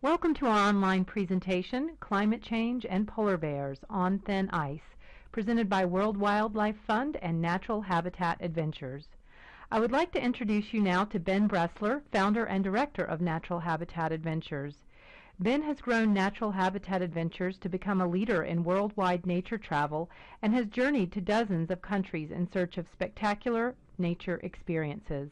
Welcome to our online presentation, Climate Change and Polar Bears on Thin Ice, presented by World Wildlife Fund and Natural Habitat Adventures. I would like to introduce you now to Ben Bressler, founder and director of Natural Habitat Adventures. Ben has grown Natural Habitat Adventures to become a leader in worldwide nature travel and has journeyed to dozens of countries in search of spectacular nature experiences.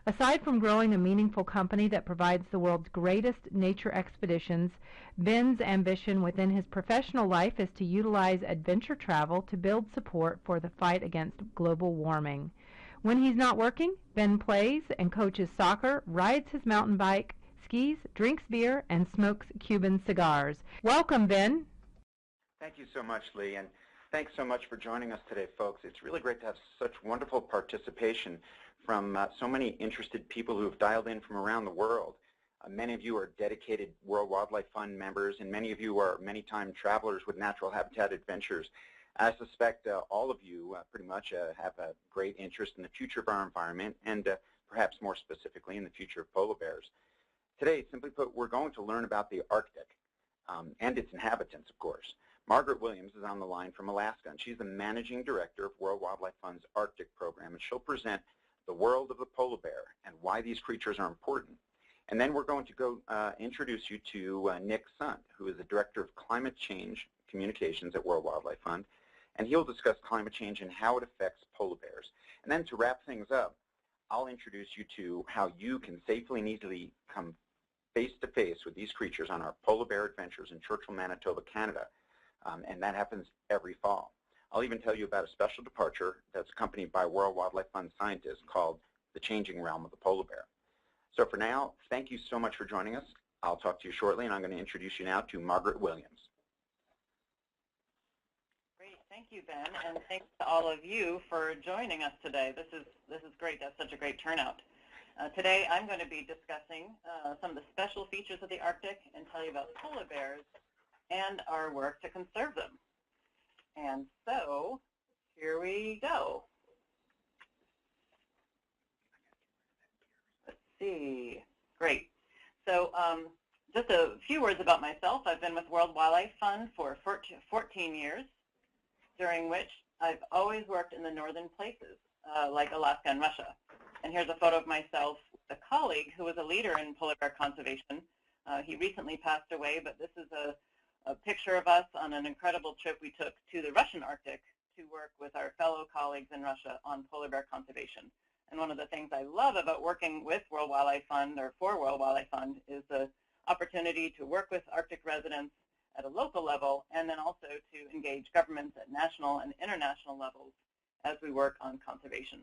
Aside from growing a meaningful company that provides the world's greatest nature expeditions, Ben's ambition within his professional life is to utilize adventure travel to build support for the fight against global warming. When he's not working, Ben plays and coaches soccer, rides his mountain bike, skis, drinks beer, and smokes Cuban cigars. Welcome, Ben. Thank you so much, Lee, and thanks so much for joining us today, folks. It's really great to have such wonderful participation from so many interested people who have dialed in from around the world. Many of you are dedicated World Wildlife Fund members, and many of you are many-time travelers with Natural Habitat Adventures. I suspect all of you pretty much have a great interest in the future of our environment and perhaps more specifically in the future of polar bears. Today, simply put, we're going to learn about the Arctic and its inhabitants, of course. Margaret Williams is on the line from Alaska, and she's the Managing Director of World Wildlife Fund's Arctic program, and she'll present the world of the polar bear and why these creatures are important. And then we're going to go introduce you to Nick Sunt, who is the Director of Climate Change Communications at World Wildlife Fund, and he'll discuss climate change and how it affects polar bears. And then to wrap things up, I'll introduce you to how you can safely and easily come face-to-face with these creatures on our polar bear adventures in Churchill, Manitoba, Canada, and that happens every fall. I'll even tell you about a special departure that's accompanied by World Wildlife Fund scientists called The Changing Realm of the Polar Bear. So for now, thank you so much for joining us. I'll talk to you shortly, and I'm going to introduce you now to Margaret Williams. Great, thank you, Ben, and thanks to all of you for joining us today. This is great to have such a great turnout. Today I'm going to be discussing some of the special features of the Arctic and tell you about polar bears and our work to conserve them. And so, here we go. Let's see. Great. So, just a few words about myself. I've been with World Wildlife Fund for 14 years, during which I've always worked in the northern places, like Alaska and Russia. And here's a photo of myself with a colleague who was a leader in polar bear conservation. He recently passed away, but this is a picture of us on an incredible trip we took to the Russian Arctic to work with our fellow colleagues in Russia on polar bear conservation. And one of the things I love about working with World Wildlife Fund or for World Wildlife Fund is the opportunity to work with Arctic residents at a local level and then also to engage governments at national and international levels as we work on conservation.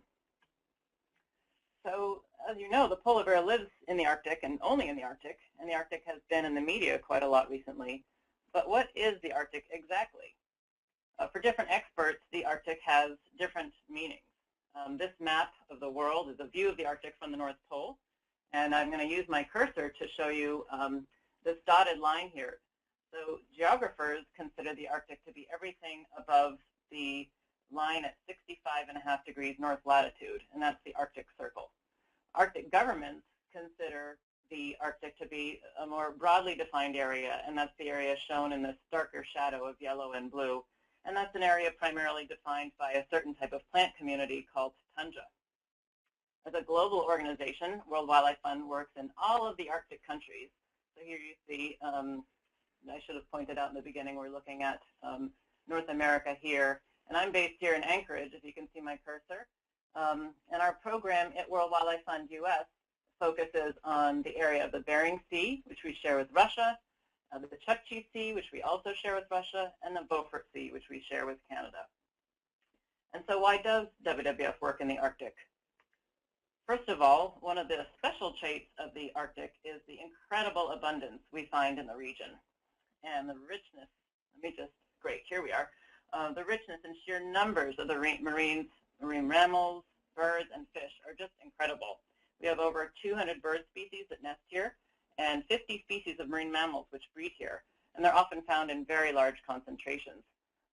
So, as you know, the polar bear lives in the Arctic and only in the Arctic, and the Arctic has been in the media quite a lot recently. But what is the Arctic exactly? For different experts, the Arctic has different meanings. This map of the world is a view of the Arctic from the North Pole, and I'm going to use my cursor to show you this dotted line here. So geographers consider the Arctic to be everything above the line at 65.5 degrees north latitude, and that's the Arctic Circle. Arctic governments consider the Arctic to be a more broadly defined area, and that's the area shown in this darker shadow of yellow and blue. And that's an area primarily defined by a certain type of plant community called tundra. As a global organization, World Wildlife Fund works in all of the Arctic countries. So here you see, I should have pointed out in the beginning, we're looking at North America here. And I'm based here in Anchorage, if you can see my cursor. And our program at World Wildlife Fund US focuses on the area of the Bering Sea, which we share with Russia, the Chukchi Sea, which we also share with Russia, and the Beaufort Sea, which we share with Canada. And so why does WWF work in the Arctic? First of all, one of the special traits of the Arctic is the incredible abundance we find in the region. And the richness, great, here we are, the richness and sheer numbers of the marine mammals, birds, and fish are just incredible. We have over 200 bird species that nest here and 50 species of marine mammals which breed here, and they're often found in very large concentrations.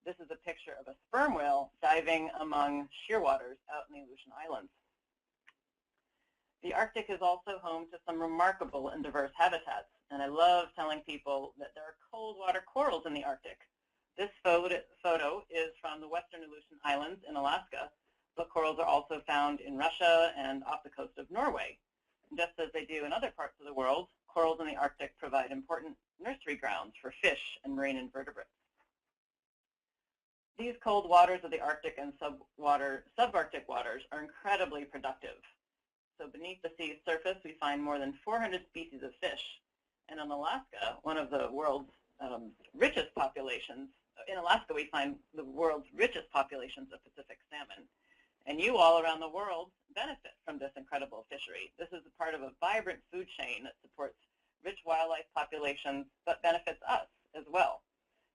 This is a picture of a sperm whale diving among shearwaters out in the Aleutian Islands. The Arctic is also home to some remarkable and diverse habitats. and I love telling people that there are cold water corals in the Arctic. This photo is from the Western Aleutian Islands in Alaska, but corals are also found in Russia and off the coast of Norway. And just as they do in other parts of the world, corals in the Arctic provide important nursery grounds for fish and marine invertebrates. These cold waters of the Arctic and subarctic waters are incredibly productive. So beneath the sea's surface, we find more than 400 species of fish. And in Alaska, one of the world's richest populations, in Alaska we find the world's richest populations of Pacific salmon. And you all around the world benefit from this incredible fishery. This is a part of a vibrant food chain that supports rich wildlife populations, but benefits us as well.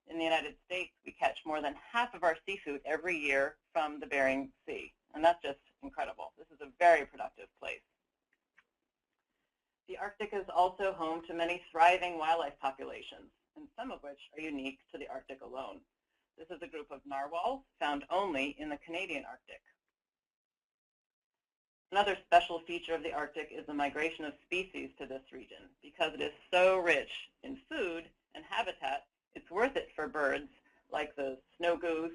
In the United States, we catch more than half of our seafood every year from the Bering Sea, and that's just incredible. This is a very productive place. The Arctic is also home to many thriving wildlife populations, and some of which are unique to the Arctic alone. This is a group of narwhals found only in the Canadian Arctic. Another special feature of the Arctic is the migration of species to this region. Because it is so rich in food and habitat, it's worth it for birds like the snow goose,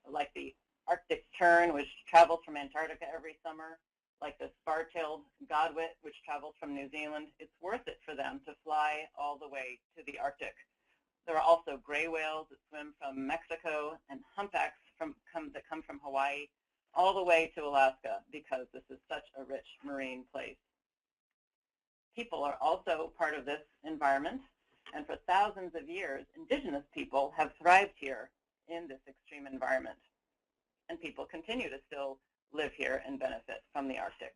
like the Arctic tern, which travels from Antarctica every summer, like the spar-tailed godwit, which travels from New Zealand. It's worth it for them to fly all the way to the Arctic. There are also gray whales that swim from Mexico and humpbacks that come from Hawaii all the way to Alaska because this is such a rich marine place. People are also part of this environment, and for thousands of years, indigenous people have thrived here in this extreme environment. And people continue to still live here and benefit from the Arctic.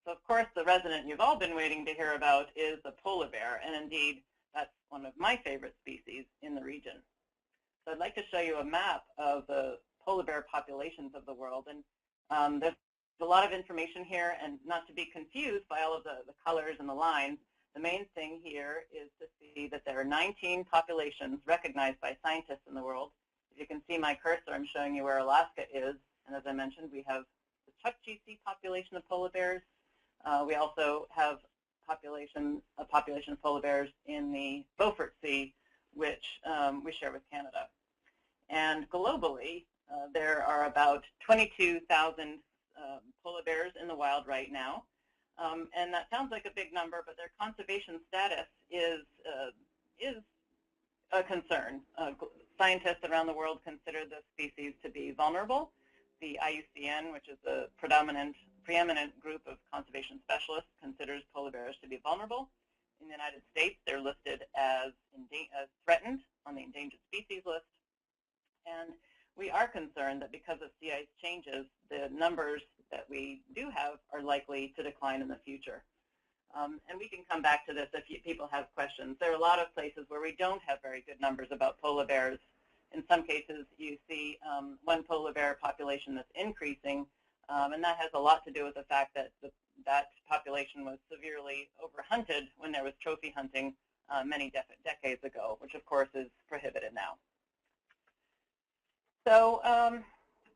So of course, the resident you've all been waiting to hear about is the polar bear, and indeed, that's one of my favorite species in the region. So I'd like to show you a map of the polar bear populations of the world, and there's a lot of information here, and not to be confused by all of the colors and the lines, the main thing here is to see that there are 19 populations recognized by scientists in the world. If you can see my cursor, I'm showing you where Alaska is, and as I mentioned, we have the Chukchi Sea population of polar bears. We also have a population of polar bears in the Beaufort Sea, which we share with Canada. And globally, there are about 22,000 polar bears in the wild right now. And that sounds like a big number, but their conservation status is a concern. Scientists around the world consider this species to be vulnerable. The IUCN, which is the preeminent group of conservation specialists, considers polar bears to be vulnerable. In the United States, they're listed as threatened on the endangered species list. And we are concerned that because of sea ice changes, the numbers that we do have are likely to decline in the future. And we can come back to this if people have questions. There are a lot of places where we don't have very good numbers about polar bears. In some cases, you see one polar bear population that's increasing, and that has a lot to do with the fact that that population was severely overhunted when there was trophy hunting many decades ago, which of course is prohibited now. So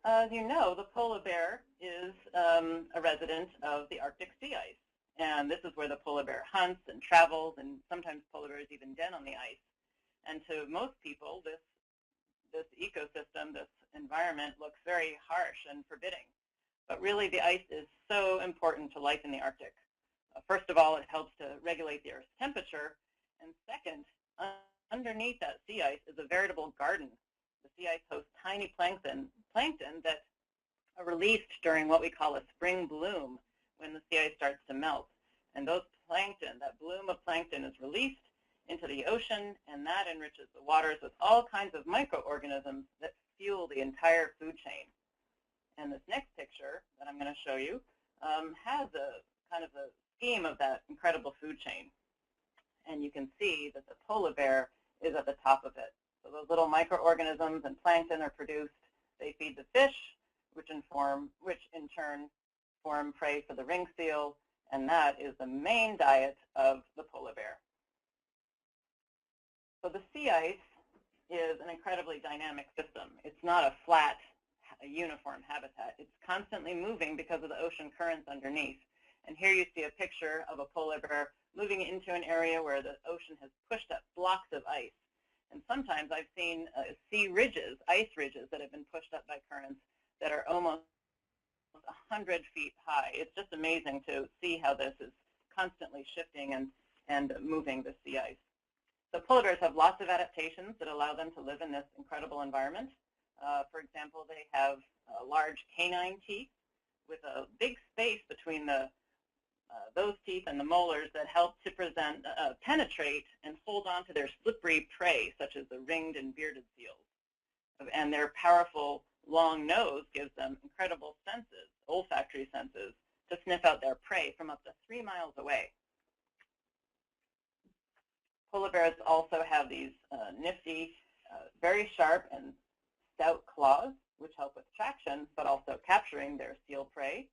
as you know, the polar bear is a resident of the Arctic sea ice. And this is where the polar bear hunts and travels, and sometimes polar bears even den on the ice. And to most people, this ecosystem, this environment looks very harsh and forbidding. But really, the ice is so important to life in the Arctic. First of all, it helps to regulate the Earth's temperature. And second, underneath that sea ice is a veritable garden. The sea ice hosts tiny plankton that are released during what we call a spring bloom, when the sea ice starts to melt. And those plankton, that bloom of plankton is released into the ocean, and that enriches the waters with all kinds of microorganisms that fuel the entire food chain. And this next picture that I'm going to show you has a kind of a scheme of that incredible food chain. And you can see that the polar bear is at the top of it. So those little microorganisms and plankton are produced. They feed the fish, which in turn form prey for the ring seal, and that is the main diet of the polar bear. So the sea ice is an incredibly dynamic system. It's not a flat, uniform habitat. It's constantly moving because of the ocean currents underneath. And here you see a picture of a polar bear moving into an area where the ocean has pushed up blocks of ice. And sometimes I've seen sea ridges, ice ridges that have been pushed up by currents that are almost 100 feet high. It's just amazing to see how this is constantly shifting and moving the sea ice. So polar bears have lots of adaptations that allow them to live in this incredible environment. For example, they have large canine teeth with a big space between those teeth and the molars that help to penetrate and hold on to their slippery prey, such as the ringed and bearded seals. And their powerful long nose gives them incredible senses, olfactory senses, to sniff out their prey from up to 3 miles away. Polar bears also have these nifty, very sharp and stout claws, which help with traction, but also capturing their seal prey.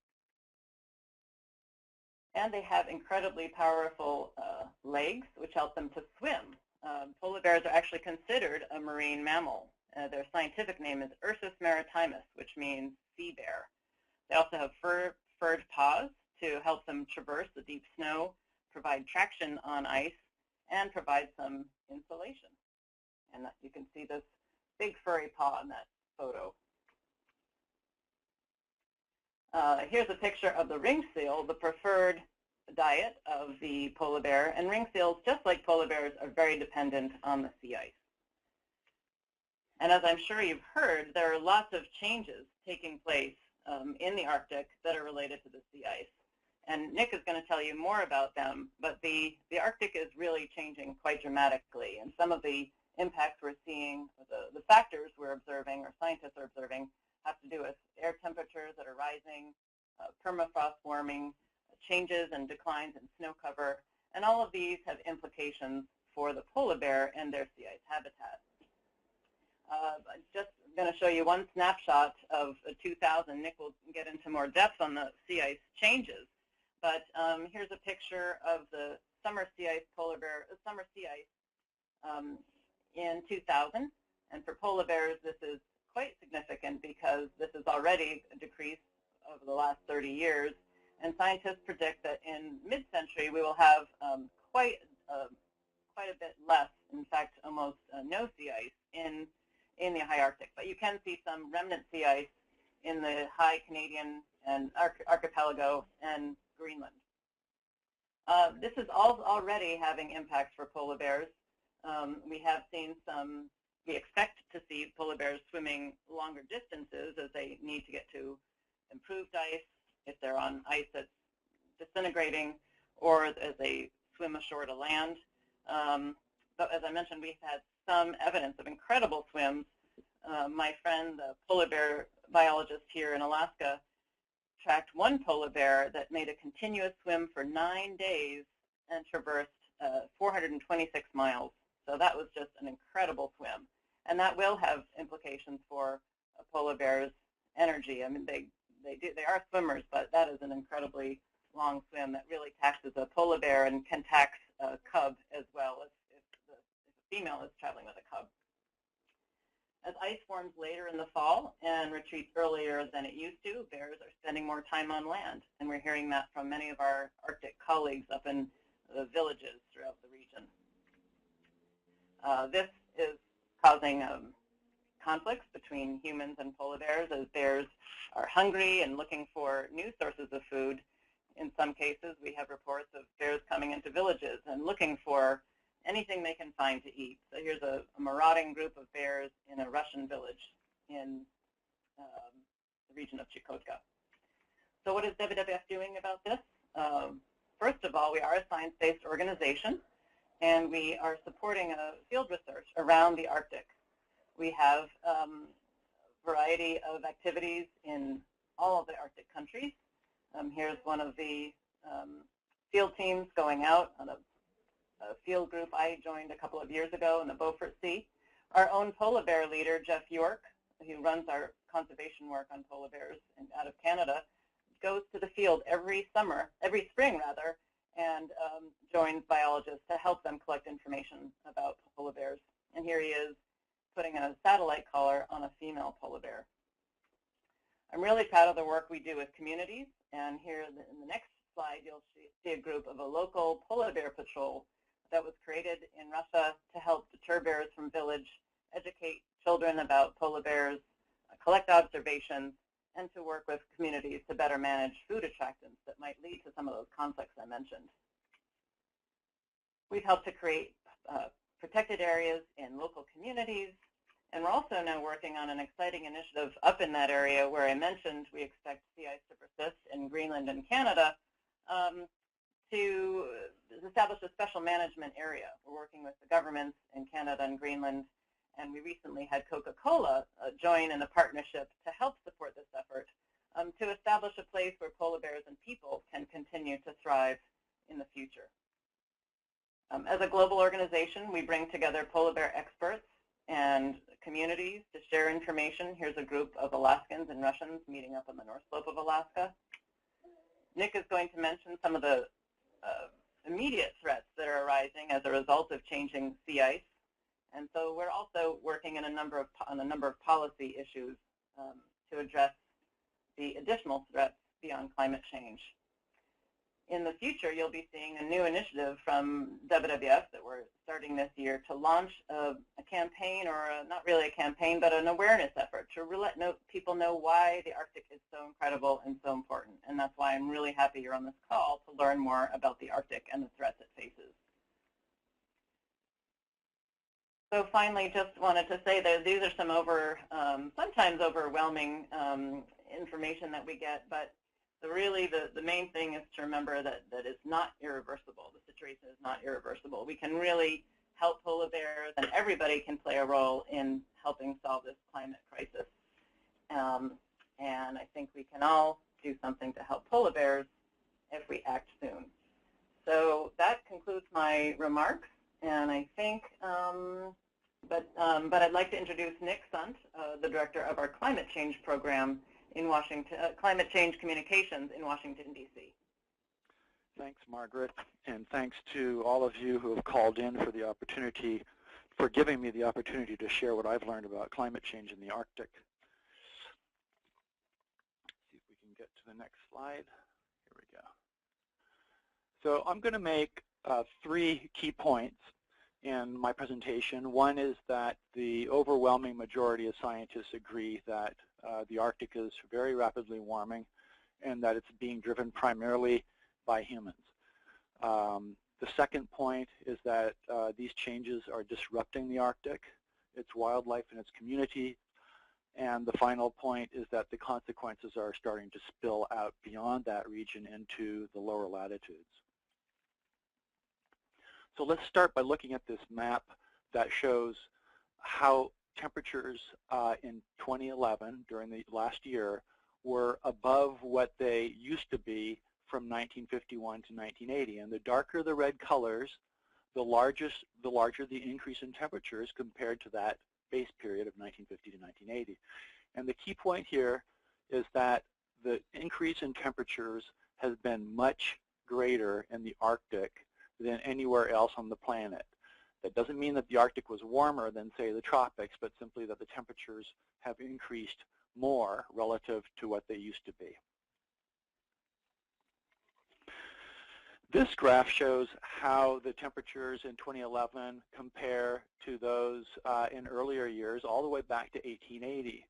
And they have incredibly powerful legs, which help them to swim. Polar bears are actually considered a marine mammal. Their scientific name is Ursus maritimus, which means sea bear. They also have furred paws to help them traverse the deep snow, provide traction on ice, and provide some insulation. And you can see this big furry paw in that photo. Here's a picture of the ringed seal, the preferred diet of the polar bear. And ringed seals, just like polar bears, are very dependent on the sea ice. And as I'm sure you've heard, there are lots of changes taking place in the Arctic that are related to the sea ice. And Nick is going to tell you more about them, but the Arctic is really changing quite dramatically. And some of the impacts we're seeing, the factors we're observing, or scientists are observing, have to do with air temperatures that are rising, permafrost warming, changes and declines in snow cover, and all of these have implications for the polar bear and their sea ice habitat. I'm just going to show you one snapshot of 2000. Nick will get into more depth on the sea ice changes, but here's a picture of the summer sea ice in 2000. And for polar bears, this is quite significant because this is already a decrease over the last 30 years. And scientists predict that in mid-century we will have quite a bit less, in fact, almost no sea ice in the high Arctic. But you can see some remnant sea ice in the high Canadian and archipelago and Greenland. This is already having impacts for polar bears. We expect to see polar bears swimming longer distances as they need to get to improved ice, if they're on ice that's disintegrating, or as they swim ashore to land. But as I mentioned, we've had some evidence of incredible swims. My friend, the polar bear biologist here in Alaska, tracked one polar bear that made a continuous swim for 9 days and traversed 426 miles. So that was just an incredible swim. And that will have implications for a polar bear's energy. I mean, they are swimmers, but that is an incredibly long swim that really taxes a polar bear and can tax a cub as well if a female is traveling with a cub. As ice forms later in the fall and retreats earlier than it used to, bears are spending more time on land, and we're hearing that from many of our Arctic colleagues up in the villages throughout the region. This is causing conflicts between humans and polar bears, as bears are hungry and looking for new sources of food. In some cases, we have reports of bears coming into villages and looking for anything they can find to eat. So here's a marauding group of bears in a Russian village in the region of Chukotka. So what is WWF doing about this? First of all, we are a science-based organization, and we are supporting field research around the Arctic. We have a variety of activities in all of the Arctic countries. Here's one of the field teams going out on a field group I joined a couple of years ago in the Beaufort Sea. Our own polar bear leader, Jeff York, who runs our conservation work on polar bears out of Canada, goes to the field every spring, and joins biologists to help them collect information about polar bears. And here he is putting a satellite collar on a female polar bear. I'm really proud of the work we do with communities, and here in the next slide, you'll see a group of a local polar bear patrol that was created in Russia to help deter bears from village, educate children about polar bears, collect observations, and to work with communities to better manage food attractants that might lead to some of those conflicts I mentioned. We've helped to create protected areas in local communities, and we're also now working on an exciting initiative up in that area where I mentioned we expect sea ice to persist in Greenland and Canada, to establish a special management area. We're working with the governments in Canada and Greenland, and we recently had Coca-Cola join in a partnership to help support this effort to establish a place where polar bears and people can continue to thrive in the future. As a global organization, we bring together polar bear experts and communities to share information. Here's a group of Alaskans and Russians meeting up on the North Slope of Alaska. Nick is going to mention some of the immediate threats that are arising as a result of changing sea ice. And so we're also working on a number of policy issues to address the additional threats beyond climate change. In the future, you'll be seeing a new initiative from WWF that we're starting this year to launch a campaign, or not really a campaign, but an awareness effort to let people know why the Arctic is so incredible and so important. And that's why I'm really happy you're on this call to learn more about the Arctic and the threats it faces. So finally, just wanted to say that these are some sometimes overwhelming information that we get, but really the main thing is to remember that it's not irreversible. The situation is not irreversible. We can really help polar bears, and everybody can play a role in helping solve this climate crisis. And I think we can all do something to help polar bears if we act soon. So that concludes my remarks, and I think, but I'd like to introduce Nick Sunt, the director of our climate change program in Washington, climate change communications in Washington, D.C. Thanks, Margaret, and thanks to all of you who have called in for the opportunity, for giving me the opportunity to share what I've learned about climate change in the Arctic. Let's see if we can get to the next slide. Here we go. So I'm going to make 3 key points in my presentation. One is that the overwhelming majority of scientists agree that the Arctic is very rapidly warming and that it's being driven primarily by humans. The second point is that these changes are disrupting the Arctic, its wildlife and its community. And the final point is that the consequences are starting to spill out beyond that region into the lower latitudes. So let's start by looking at this map that shows how temperatures in 2011, during the last year, were above what they used to be from 1951 to 1980. And the darker the red colors, the larger the increase in temperatures compared to that base period of 1950 to 1980. And the key point here is that the increase in temperatures has been much greater in the Arctic than anywhere else on the planet. That doesn't mean that the Arctic was warmer than, say, the tropics, but simply that the temperatures have increased more relative to what they used to be. This graph shows how the temperatures in 2011 compare to those in earlier years, all the way back to 1880.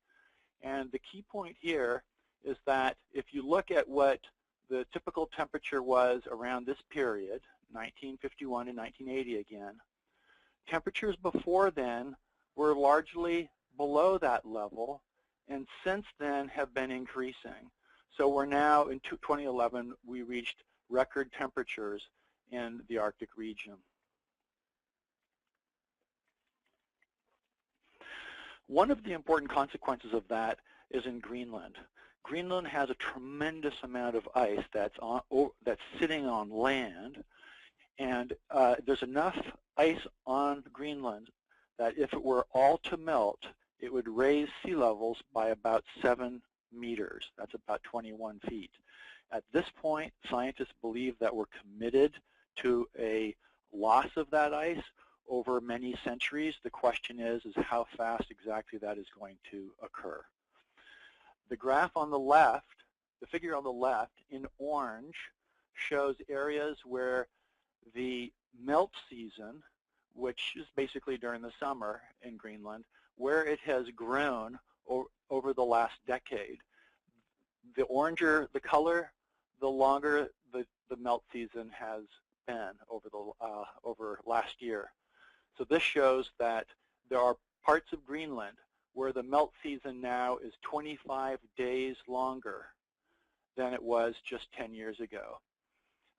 And the key point here is that if you look at what the typical temperature was around this period, 1951 and 1980 again, temperatures before then were largely below that level, and since then have been increasing. So we're now, in 2011, we reached record temperatures in the Arctic region. One of the important consequences of that is in Greenland. Greenland has a tremendous amount of ice that's sitting on land, and there's enough ice on Greenland that if it were all to melt, it would raise sea levels by about 7 meters. That's about 21 feet. At this point, scientists believe that we're committed to a loss of that ice over many centuries. The question is how fast exactly that is going to occur. The graph on the left, the figure on the left in orange, shows areas where the melt season, which is basically during the summer in Greenland, where it has grown over the last decade. The oranger the color, the longer the melt season has been over last year. So this shows that there are parts of Greenland where the melt season now is 25 days longer than it was just 10 years ago.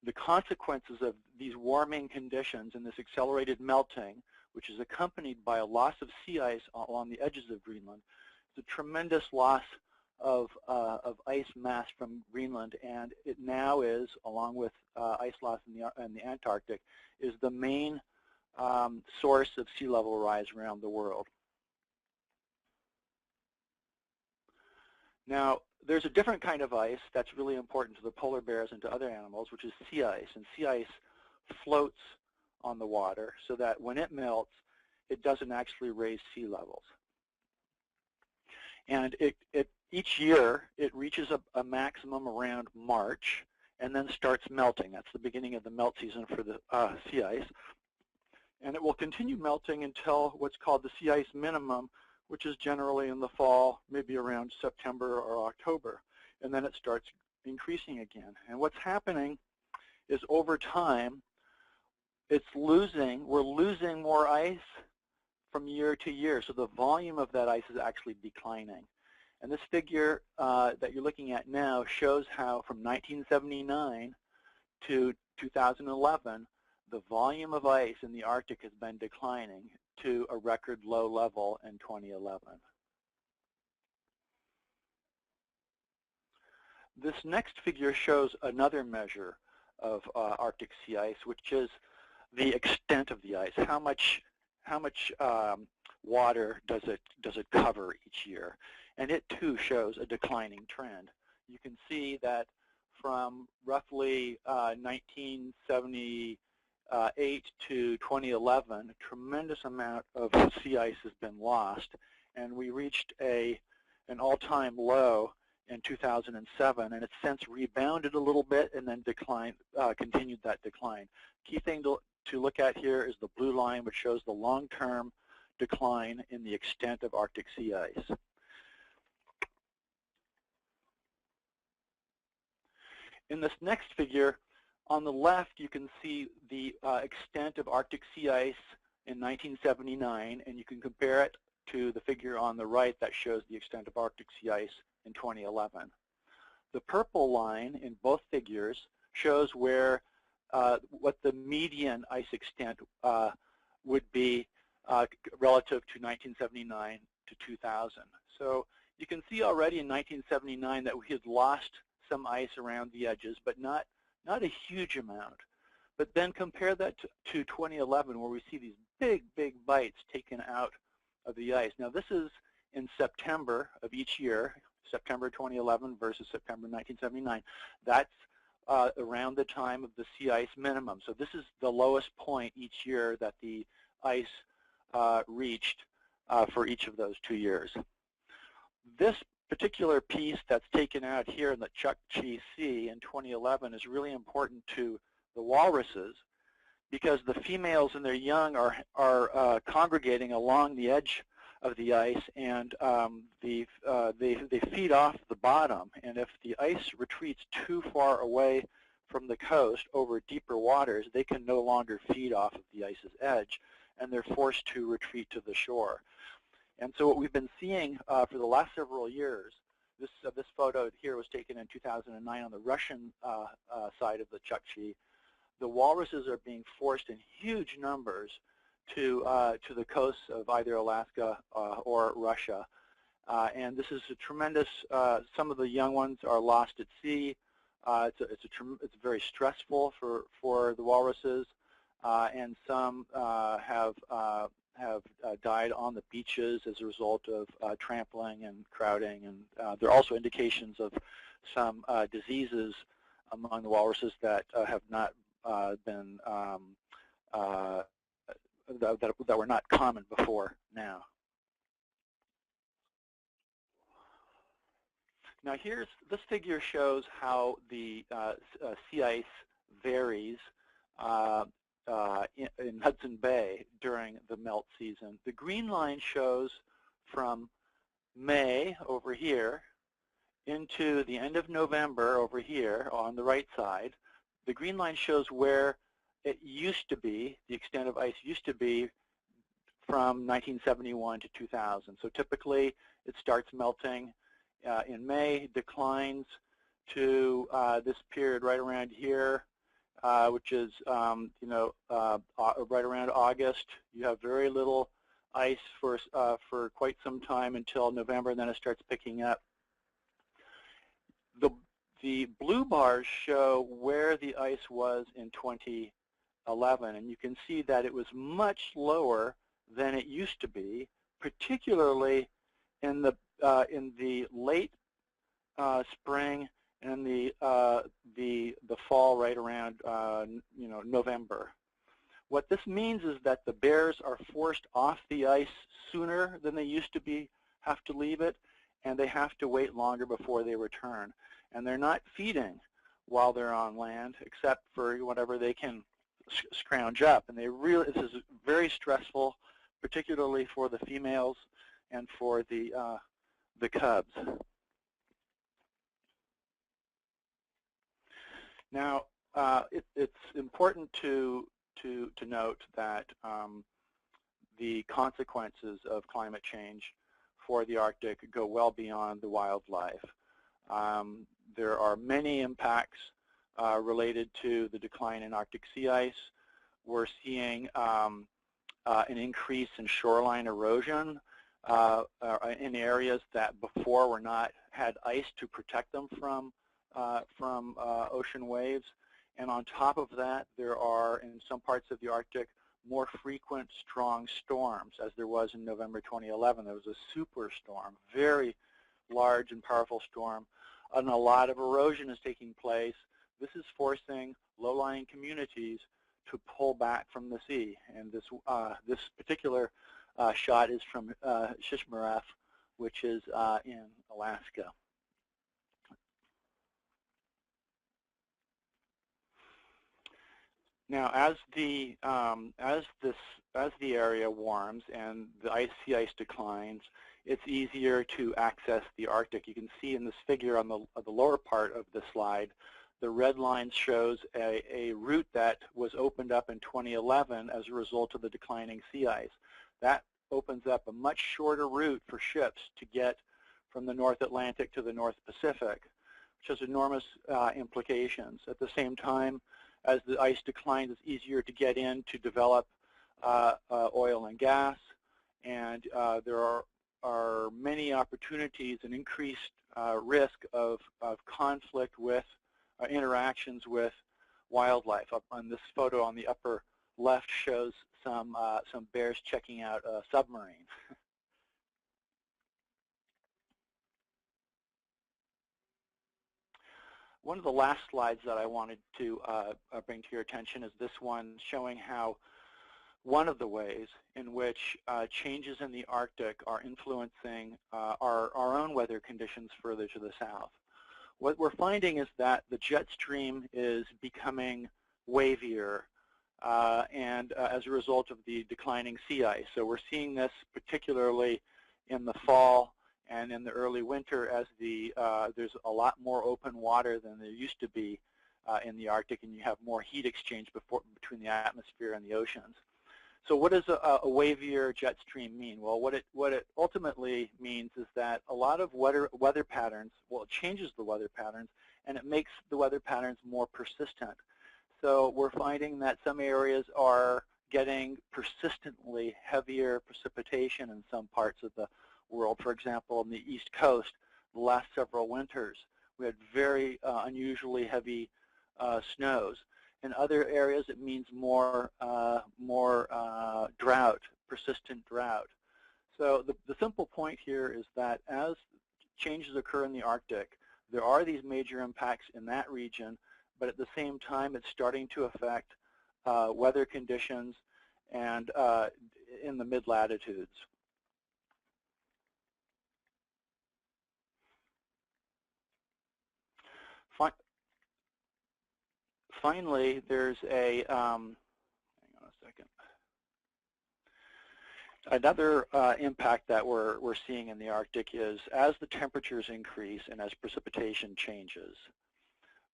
The consequences of these warming conditions and this accelerated melting, which is accompanied by a loss of sea ice along the edges of Greenland, is a tremendous loss of ice mass from Greenland, and it now is, along with ice loss in the Antarctic, is the main source of sea level rise around the world. Now, there's a different kind of ice that's really important to the polar bears and to other animals, which is sea ice. And sea ice floats on the water so that when it melts, it doesn't actually raise sea levels. And each year, it reaches a maximum around March and then starts melting. That's the beginning of the melt season for the sea ice. And it will continue melting until what's called the sea ice minimum, which is generally in the fall, maybe around September or October. And then it starts increasing again. And what's happening is over time, we're losing more ice from year to year. So the volume of that ice is actually declining. And this figure that you're looking at now shows how from 1979 to 2011, the volume of ice in the Arctic has been declining to a record low level in 2011. This next figure shows another measure of Arctic sea ice, which is the extent of the ice. How much water does it cover each year? And it too shows a declining trend. You can see that from roughly 1978 to 2011, a tremendous amount of sea ice has been lost, and we reached an all-time low in 2007, and it's since rebounded a little bit and then continued that decline. Key thing to look at here is the blue line, which shows the long-term decline in the extent of Arctic sea ice. In this next figure, on the left, you can see the extent of Arctic sea ice in 1979, and you can compare it to the figure on the right that shows the extent of Arctic sea ice in 2011. The purple line in both figures shows where what the median ice extent would be relative to 1979 to 2000. So you can see already in 1979 that we had lost some ice around the edges, but not a huge amount. But then compare that to 2011, where we see these big bites taken out of the ice. Now this is in September of each year, September 2011 versus September 1979. That's around the time of the sea ice minimum. So this is the lowest point each year that the ice reached for each of those 2 years. This particular piece that's taken out here in the Chukchi Sea in 2011 is really important to the walruses, because the females and their young are congregating along the edge of the ice, and they feed off the bottom. And if the ice retreats too far away from the coast over deeper waters, they can no longer feed off of the ice's edge, and they're forced to retreat to the shore. And so what we've been seeing for the last several years, this photo here was taken in 2009 on the Russian side of the Chukchi. The walruses are being forced in huge numbers to the coasts of either Alaska or Russia. And this is a tremendous, some of the young ones are lost at sea. It's very stressful for the walruses, and some have died on the beaches as a result of trampling and crowding. And there are also indications of some diseases among the walruses that have not been that were not common before now. Now this figure shows how the sea ice varies in Hudson Bay during the melt season. The green line shows from May over here into the end of November over here on the right side. The green line shows where it used to be, the extent of ice used to be from 1971 to 2000. So typically it starts melting in May, declines to this period right around here, which is right around August. You have very little ice for quite some time until November, and then it starts picking up. The blue bars show where the ice was in 2011, and you can see that it was much lower than it used to be, particularly in the late spring and the fall, right around November. What this means is that the bears are forced off the ice sooner than they used to be, have to leave it, and they have to wait longer before they return. And they're not feeding while they're on land, except for whatever they can scrounge up. And this is very stressful, particularly for the females and for the cubs. Now, it's important to note that the consequences of climate change for the Arctic go well beyond the wildlife. There are many impacts related to the decline in Arctic sea ice. We're seeing an increase in shoreline erosion in areas that before had ice to protect them from ocean waves. And on top of that, there are, in some parts of the Arctic, more frequent strong storms, as there was in November 2011. There was a superstorm, very large and powerful storm, and a lot of erosion is taking place. This is forcing low-lying communities to pull back from the sea. And this particular shot is from Shishmaref, which is in Alaska. Now, as the area warms and the sea ice declines, it's easier to access the Arctic. You can see in this figure on the lower part of the slide, the red line shows a route that was opened up in 2011 as a result of the declining sea ice. That opens up a much shorter route for ships to get from the North Atlantic to the North Pacific, which has enormous implications. At the same time, as the ice declines, it's easier to get in to develop oil and gas, and there are many opportunities and increased risk of conflict with interactions with wildlife. Up on this photo on the upper left shows some bears checking out a submarine. One of the last slides that I wanted to bring to your attention is this one, showing how one of the ways in which changes in the Arctic are influencing our own weather conditions further to the south. What we're finding is that the jet stream is becoming wavier and as a result of the declining sea ice. So we're seeing this particularly in the fall and in the early winter, as there's a lot more open water than there used to be in the Arctic, and you have more heat exchange between the atmosphere and the oceans. So what does a wavier jet stream mean? Well, what it ultimately means is that a lot of weather patterns, well, it changes the weather patterns, and it makes the weather patterns more persistent. So we're finding that some areas are getting persistently heavier precipitation in some parts of the world. For example, on the East Coast, the last several winters, we had very unusually heavy snows. In other areas, it means more drought, persistent drought. So the simple point here is that as changes occur in the Arctic, there are these major impacts in that region, but at the same time, it's starting to affect weather conditions and in the mid-latitudes. finally, there's a, hang on a second. Another impact that we're seeing in the Arctic is as the temperatures increase and as precipitation changes,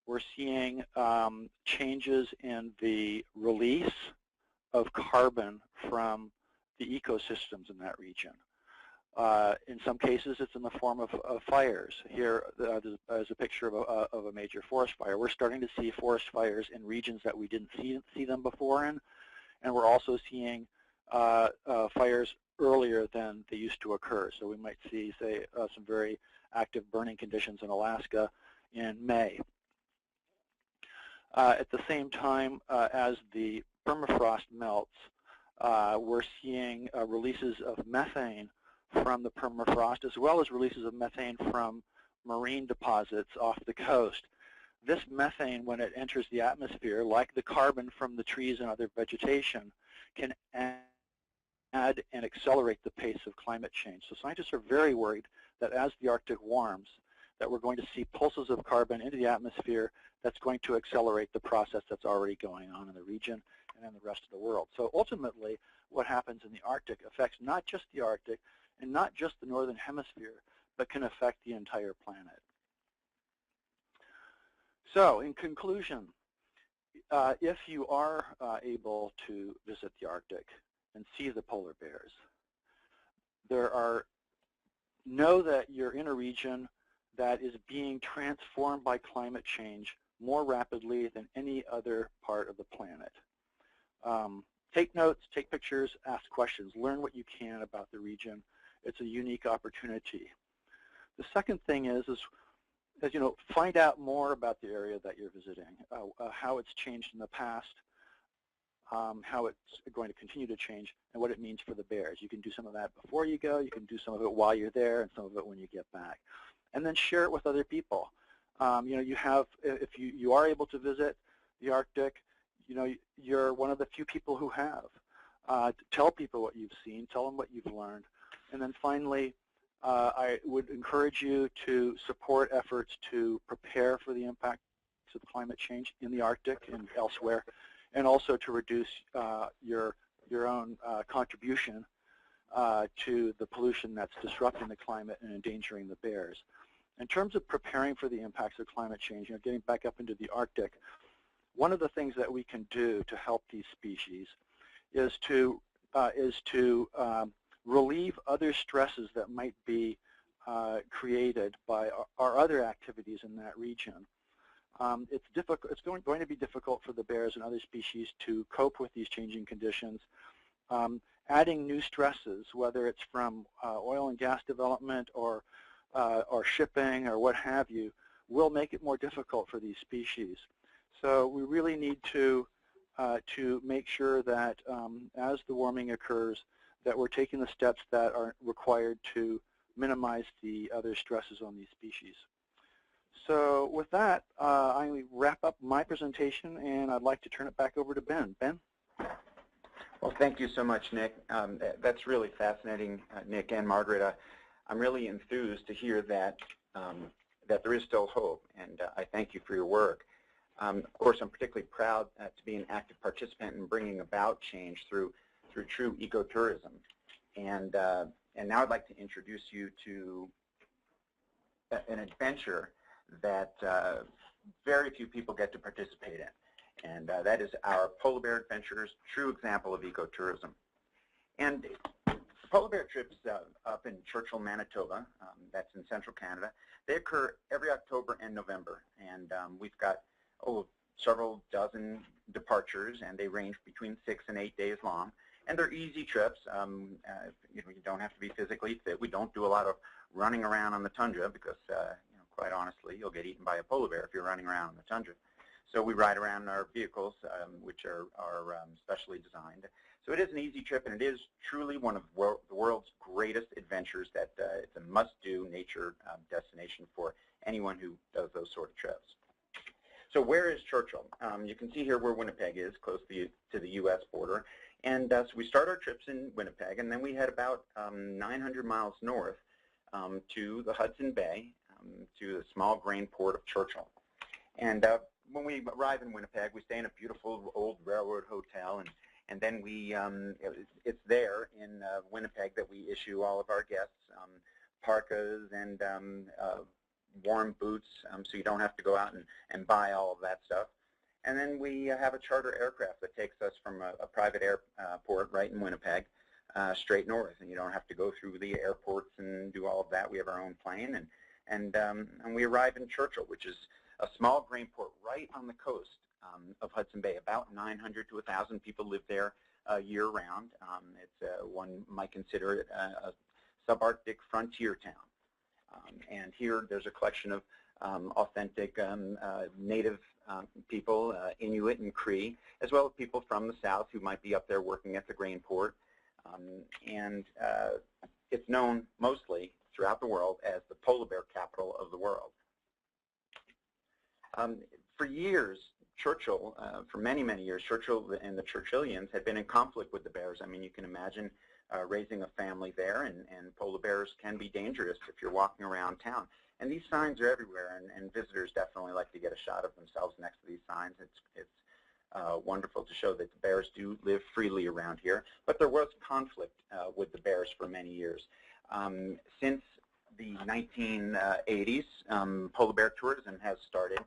we're seeing changes in the release of carbon from the ecosystems in that region. In some cases, it's in the form of fires. Here there's a picture of a major forest fire. We're starting to see forest fires in regions that we didn't see them before in, and we're also seeing fires earlier than they used to occur. So we might see, say, some very active burning conditions in Alaska in May. At the same time, as the permafrost melts, we're seeing releases of methane from the permafrost, as well as releases of methane from marine deposits off the coast. This methane, when it enters the atmosphere, like the carbon from the trees and other vegetation, can add and accelerate the pace of climate change. So scientists are very worried that as the Arctic warms, that we're going to see pulses of carbon into the atmosphere that's going to accelerate the process that's already going on in the region and in the rest of the world. So ultimately, what happens in the Arctic affects not just the Arctic and not just the northern hemisphere, but can affect the entire planet. So in conclusion, if you are able to visit the Arctic and see the polar bears, know that you're in a region that is being transformed by climate change more rapidly than any other part of the planet. Take notes, take pictures, ask questions, learn what you can about the region. It's a unique opportunity. The second thing is you know, find out more about the area that you're visiting, how it's changed in the past, how it's going to continue to change, and what it means for the bears. You can do some of that before you go, you can do some of it while you're there, and some of it when you get back. And then share it with other people. You know, you have, if you are able to visit the Arctic, you know, you're one of the few people who have. Tell people what you've seen, tell them what you've learned. And then finally, I would encourage you to support efforts to prepare for the impacts of climate change in the Arctic and elsewhere, and also to reduce your own contribution to the pollution that's disrupting the climate and endangering the bears. In terms of preparing for the impacts of climate change, you know, getting back up into the Arctic, one of the things that we can do to help these species is to relieve other stresses that might be created by our other activities in that region. It's difficult. It's going to be difficult for the bears and other species to cope with these changing conditions. Adding new stresses, whether it's from oil and gas development or shipping or what have you, will make it more difficult for these species. So we really need to make sure that as the warming occurs, that we're taking the steps that are required to minimize the other stresses on these species. So with that, I wrap up my presentation, and I'd like to turn it back over to Ben. Ben? Well, thank you so much, Nick. That's really fascinating, Nick and Margaret. I'm really enthused to hear that that there is still hope, and I thank you for your work. Of course, I'm particularly proud to be an active participant in bringing about change through true ecotourism. And now I'd like to introduce you to an adventure that very few people get to participate in, and that is our Polar Bear Adventures, true example of ecotourism. And polar bear trips up in Churchill, Manitoba, that's in central Canada, they occur every October and November, and we've got several dozen departures, and they range between 6 and 8 days long. And they're easy trips. You know, you don't have to be physically fit. We don't do a lot of running around on the tundra because, you know, quite honestly, you'll get eaten by a polar bear if you're running around on the tundra. So we ride around in our vehicles, which are specially designed. So it is an easy trip, and it is truly one of the world's greatest adventures. That it's a must-do nature destination for anyone who does those sort of trips. So where is Churchill? You can see here where Winnipeg is, close to the U.S. border. And so we start our trips in Winnipeg, and then we head about 900 miles north to the Hudson Bay, to the small grain port of Churchill. And when we arrive in Winnipeg, we stay in a beautiful old railroad hotel, and then we it's there in Winnipeg that we issue all of our guests parkas and warm boots, so you don't have to go out and buy all of that stuff. And then we have a charter aircraft that takes us from a private airport right in Winnipeg straight north, and you don't have to go through the airports and do all of that. We have our own plane, and we arrive in Churchill, which is a small grain port right on the coast of Hudson Bay. About 900 to 1,000 people live there year-round. It's one might consider it a subarctic frontier town. And here there's a collection of authentic native people, Inuit and Cree, as well as people from the south who might be up there working at the grain port. And it's known mostly throughout the world as the polar bear capital of the world. For years, Churchill, for many, many years, Churchill and the Churchillians had been in conflict with the bears. I mean, you can imagine raising a family there, and polar bears can be dangerous if you're walking around town. And these signs are everywhere, and visitors definitely like to get a shot of themselves next to these signs. It's wonderful to show that the bears do live freely around here. But there was conflict with the bears for many years. Since the 1980s, polar bear tourism has started.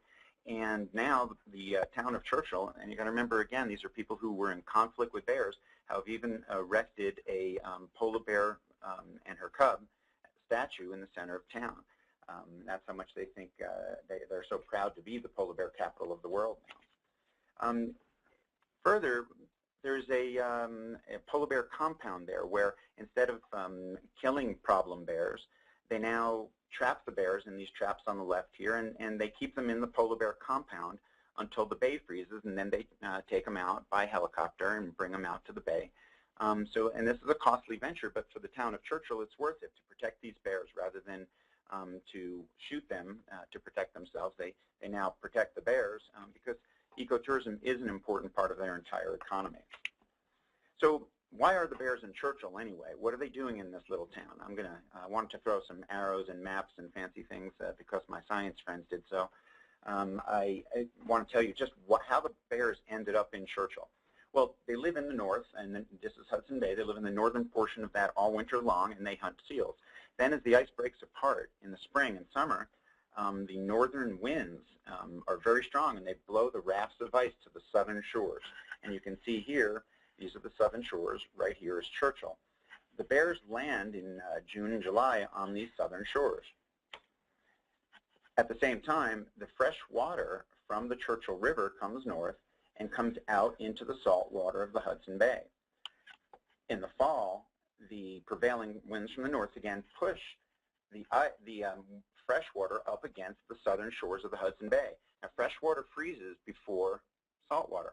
And now the town of Churchill, and you got to remember again, these are people who were in conflict with bears, have even erected a polar bear and her cub statue in the center of town. That's how much they think they're so proud to be the polar bear capital of the world now. Further, there's a polar bear compound there where instead of killing problem bears, they now trap the bears in these traps on the left here, and they keep them in the polar bear compound until the bay freezes, and then they take them out by helicopter and bring them out to the bay. And this is a costly venture, but for the town of Churchill, it's worth it to protect these bears rather than to shoot them to protect themselves. They now protect the bears because ecotourism is an important part of their entire economy. So why are the bears in Churchill anyway? What are they doing in this little town? I wanted to throw some arrows and maps and fancy things because my science friends did so. I want to tell you just how the bears ended up in Churchill. Well, they live in the north, and this is Hudson Bay. They live in the northern portion of that all winter long, and they hunt seals. Then as the ice breaks apart in the spring and summer, the northern winds are very strong, and they blow the rafts of ice to the southern shores. And you can see here, these are the southern shores. Right here is Churchill. The bears land in June and July on these southern shores. At the same time, the fresh water from the Churchill River comes north and comes out into the salt water of the Hudson Bay. In the fall, the prevailing winds from the north again push the fresh water up against the southern shores of the Hudson Bay. Now, fresh water freezes before salt water.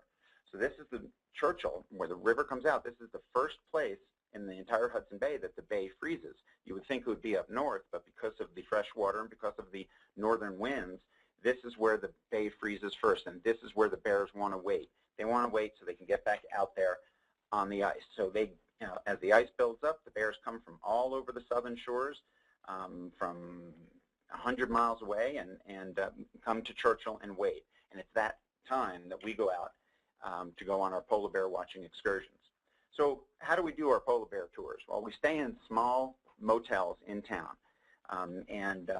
So this is the Churchill, where the river comes out. This is the first place in the entire Hudson Bay that the bay freezes. You would think it would be up north, but because of the fresh water and because of the northern winds, this is where the bay freezes first, and this is where the bears want to wait. They want to wait so they can get back out there on the ice. So they, as the ice builds up, the bears come from all over the southern shores, from 100 miles away, and come to Churchill and wait. And it's that time that we go out to go on our polar bear watching excursions. So how do we do our polar bear tours? Well, we stay in small motels in town.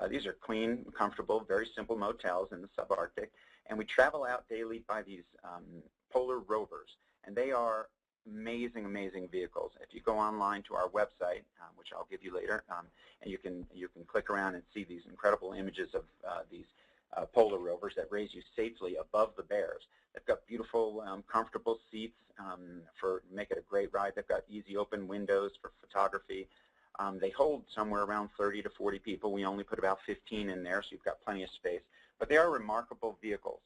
These are clean, comfortable, very simple motels in the subarctic. And we travel out daily by these polar rovers. And they are amazing, amazing vehicles. If you go online to our website, which I'll give you later, and you can click around and see these incredible images of these polar rovers that raise you safely above the bears. They've got beautiful, comfortable seats for make it a great ride. They've got easy open windows for photography. They hold somewhere around 30 to 40 people. We only put about 15 in there, so you've got plenty of space. But they are remarkable vehicles.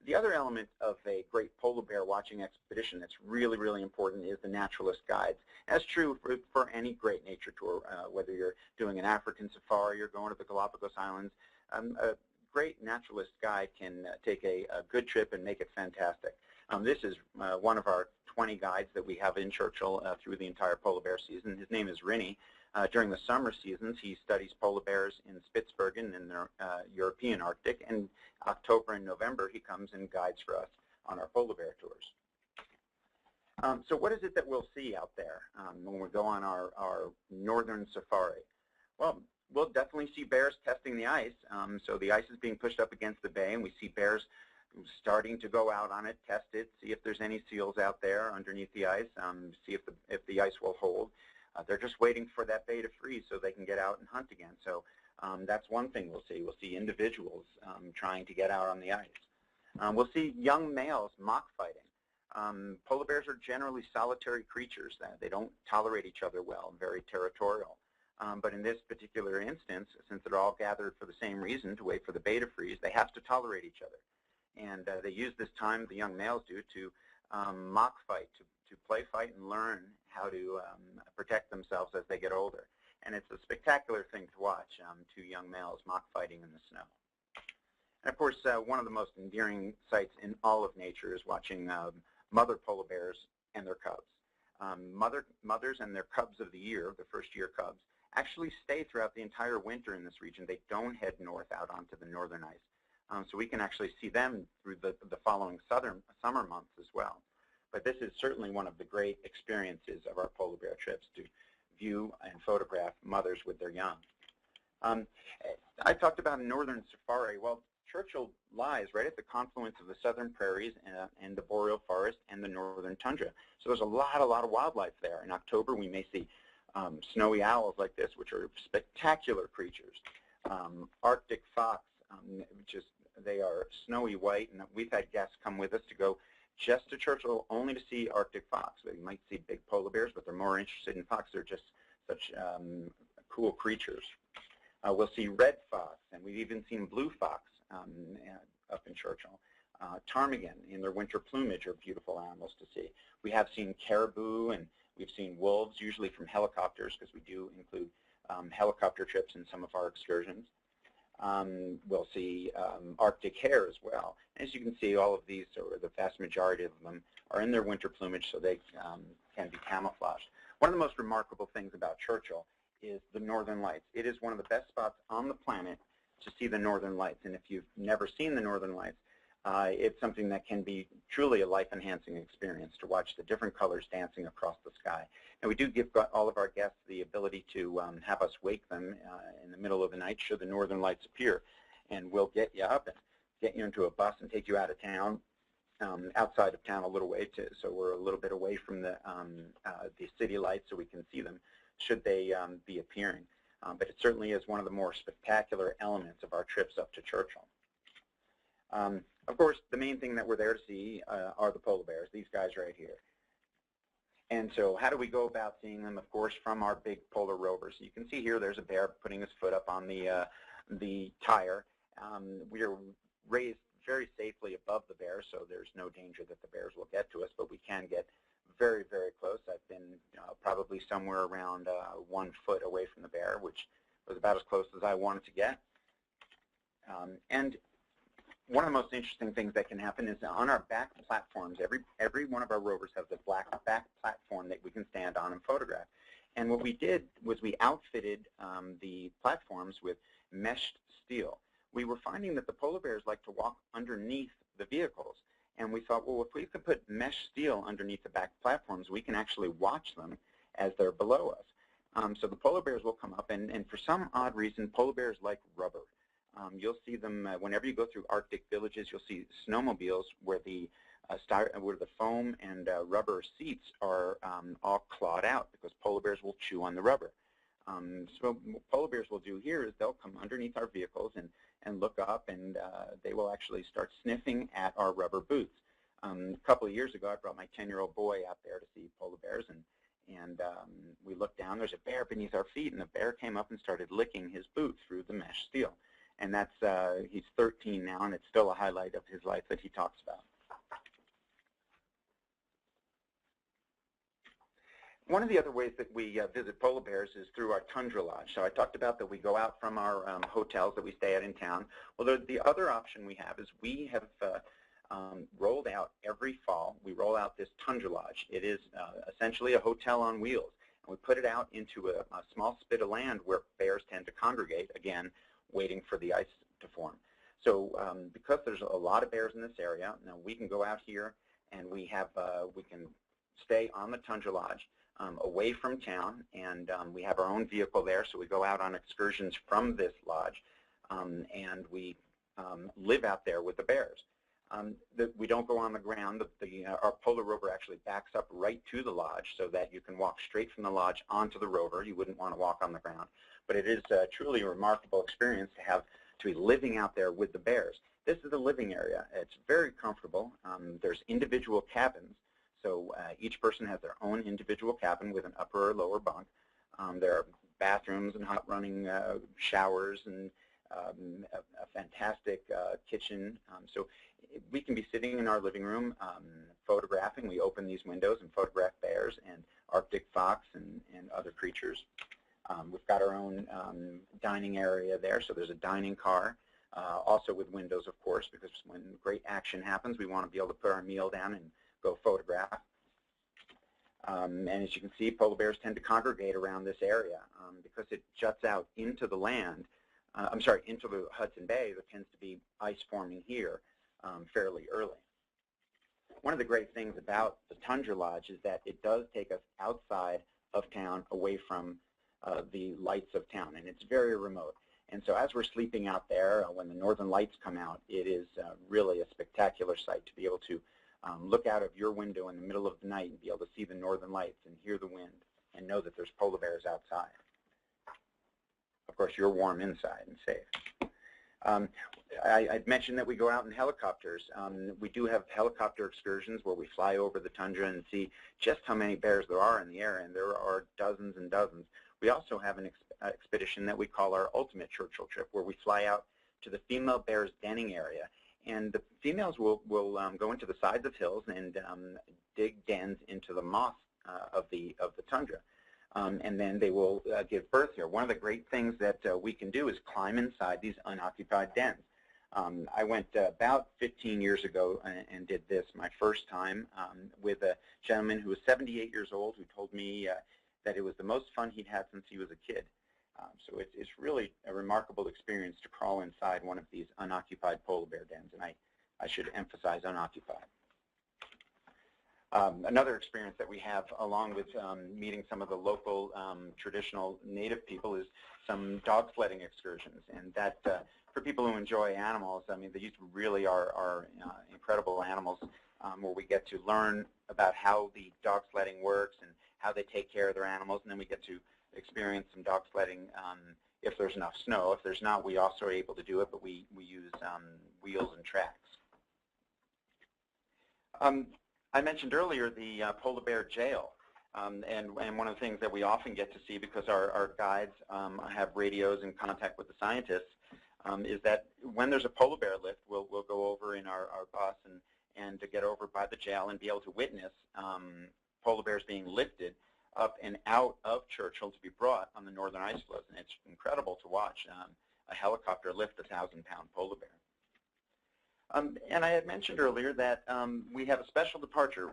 The other element of a great polar bear watching expedition that's really, really important is the naturalist guides. That's true for any great nature tour, whether you're doing an African safari or going to the Galapagos Islands. A great naturalist guide can take a good trip and make it fantastic. This is one of our 20 guides that we have in Churchill through the entire polar bear season. His name is Rinny. During the summer seasons, he studies polar bears in Spitsbergen in the European Arctic, and October and November he comes and guides for us on our polar bear tours. So what is it that we'll see out there when we go on our northern safari? Well, we'll definitely see bears testing the ice. So the ice is being pushed up against the bay, and we see bears starting to go out on it, test it, see if there's any seals out there underneath the ice, see if the ice will hold. They're just waiting for that bay to freeze so they can get out and hunt again. So that's one thing we'll see. We'll see individuals trying to get out on the ice. We'll see young males mock fighting. Polar bears are generally solitary creatures. They don't tolerate each other well, very territorial. But in this particular instance, since they're all gathered for the same reason, to wait for the bay to freeze, they have to tolerate each other. And they use this time, the young males do, to mock fight, to play fight and learn how to protect themselves as they get older. And it's a spectacular thing to watch, two young males mock fighting in the snow. And of course, one of the most endearing sights in all of nature is watching mother polar bears and their cubs. Mothers and their cubs of the year, the first year cubs, actually stay throughout the entire winter in this region. They don't head north out onto the northern ice. So we can actually see them through the following summer months as well. But this is certainly one of the great experiences of our polar bear trips, to view and photograph mothers with their young. I talked about a northern safari. Well, Churchill lies right at the confluence of the southern prairies and the boreal forest and the northern tundra. So there's a lot of wildlife there. In October, we may see snowy owls like this, which are spectacular creatures. Arctic fox, they are snowy white, and we've had guests come with us to go just to Churchill only to see Arctic fox. We might see big polar bears, but they're more interested in fox. They're just such cool creatures. We'll see red fox, and we've even seen blue fox up in Churchill. Ptarmigan in their winter plumage are beautiful animals to see. We have seen caribou, and we've seen wolves, usually from helicopters, because we do include helicopter trips in some of our excursions. We'll see Arctic hare as well. As you can see, all of these, or the vast majority of them, are in their winter plumage, so they can be camouflaged. One of the most remarkable things about Churchill is the northern lights. It is one of the best spots on the planet to see the northern lights, and if you've never seen the northern lights, it's something that can be truly a life-enhancing experience to watch the different colors dancing across the sky. And we do give all of our guests the ability to have us wake them in the middle of the night should the northern lights appear. And we'll get you up and get you into a bus and take you out of town, outside of town a little way, so we're a little bit away from the city lights so we can see them should they be appearing. But it certainly is one of the more spectacular elements of our trips up to Churchill. Of course, the main thing that we're there to see are the polar bears, these guys right here. And so how do we go about seeing them? Of course, from our big polar rovers. You can see here there's a bear putting his foot up on the tire. We are raised very safely above the bear, so there's no danger that the bears will get to us, but we can get very, very close. I've been probably somewhere around 1 foot away from the bear, which was about as close as I wanted to get. And one of the most interesting things that can happen is on our back platforms, every one of our rovers has a black back platform that we can stand on and photograph. And what we did was we outfitted the platforms with meshed steel. We were finding that the polar bears like to walk underneath the vehicles. And we thought, well, if we could put mesh steel underneath the back platforms, we can actually watch them as they're below us. So the polar bears will come up, and for some odd reason, polar bears like rubber. You'll see them whenever you go through Arctic villages. You'll see snowmobiles where the foam and rubber seats are all clawed out because polar bears will chew on the rubber. So what polar bears will do here is they'll come underneath our vehicles and look up, and they will actually start sniffing at our rubber boots. A couple of years ago, I brought my 10-year-old boy out there to see polar bears, and we looked down. There's a bear beneath our feet, and the bear came up and started licking his boot through the mesh steel. And that's he's 13 now, and it's still a highlight of his life that he talks about. One of the other ways that we visit polar bears is through our tundra lodge. So I talked about that we go out from our hotels that we stay at in town. Well, the other option we have is we have rolled out every fall. We roll out this tundra lodge. It is essentially a hotel on wheels. and we put it out into a small spit of land where bears tend to congregate, again, waiting for the ice to form. So because there's a lot of bears in this area, now we can go out here and we can stay on the Tundra Lodge away from town, and we have our own vehicle there, so we go out on excursions from this lodge, and we live out there with the bears. We don't go on the ground. Our polar rover actually backs up right to the lodge so that you can walk straight from the lodge onto the rover. You wouldn't want to walk on the ground. But it is truly a remarkable experience to be living out there with the bears. This is the living area. It's very comfortable. There's individual cabins. So each person has their own individual cabin with an upper or lower bunk. There are bathrooms and hot running showers and a fantastic kitchen. So we can be sitting in our living room photographing. We open these windows and photograph bears and Arctic fox and other creatures. We've got our own dining area there, so there's a dining car, also with windows, of course, because when great action happens, we want to be able to put our meal down and go photograph. And as you can see, polar bears tend to congregate around this area because it juts out into the land. Into the Hudson Bay. There tends to be ice forming here fairly early. One of the great things about the Tundra Lodge is that it does take us outside of town, away from the lights of town, and it's very remote. And so as we're sleeping out there, when the northern lights come out, it is really a spectacular sight to be able to look out of your window in the middle of the night and be able to see the northern lights and hear the wind and know that there's polar bears outside. Of course, you're warm inside and safe. I'd mentioned that we go out in helicopters. We do have helicopter excursions where we fly over the tundra and see just how many bears there are in the area, and there are dozens and dozens. We also have an expedition that we call our Ultimate Churchill Trip, where we fly out to the female bears denning area, and the females will go into the sides of hills and dig dens into the moss of the tundra. And then they will give birth here. One of the great things that we can do is climb inside these unoccupied dens. I went about 15 years ago and did this my first time with a gentleman who was 78 years old who told me that it was the most fun he'd had since he was a kid. So it's really a remarkable experience to crawl inside one of these unoccupied polar bear dens, and I should emphasize unoccupied. Another experience that we have, along with meeting some of the local traditional native people, is some dog sledding excursions. And that, for people who enjoy animals, I mean, these really are incredible animals where we get to learn about how the dog sledding works and how they take care of their animals. And then we get to experience some dog sledding if there's enough snow. If there's not, we also are able to do it, but we use wheels and tracks. I mentioned earlier the polar bear jail, and one of the things that we often get to see, because our guides have radios in contact with the scientists, is that when there's a polar bear lift, we'll go over in our bus and to get over by the jail and be able to witness polar bears being lifted up and out of Churchill to be brought on the northern ice floes, and it's incredible to watch a helicopter lift a 1,000-pound polar bear. And I had mentioned earlier that we have a special departure,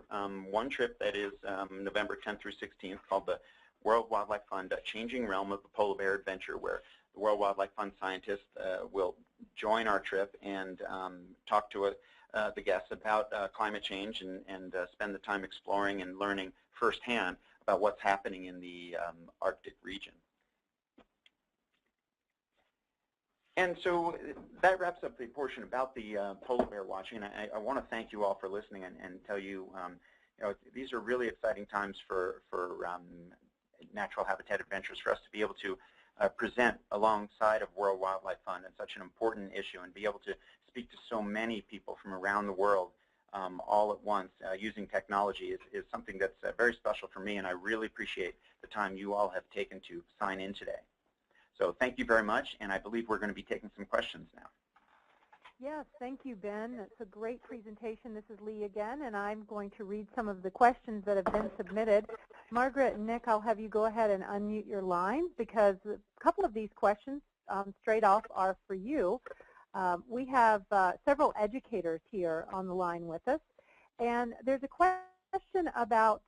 one trip that is November 10th through 16th, called the World Wildlife Fund Changing Realm of the Polar Bear Adventure, where the World Wildlife Fund scientists will join our trip and talk to the guests about climate change and spend the time exploring and learning firsthand about what's happening in the Arctic region. And so that wraps up the portion about the polar bear watching. And I want to thank you all for listening and tell you, these are really exciting times for natural habitat adventures, for us to be able to present alongside of World Wildlife Fund on such an important issue and be able to speak to so many people from around the world all at once using technology is something that's very special for me, and I really appreciate the time you all have taken to sign in today. So thank you very much, and I believe we're going to be taking some questions now. Yes, thank you, Ben. It's a great presentation. This is Lee again, and I'm going to read some of the questions that have been submitted. Margaret and Nick, I'll have you go ahead and unmute your line, because a couple of these questions straight off are for you. We have several educators here on the line with us, and there's a question about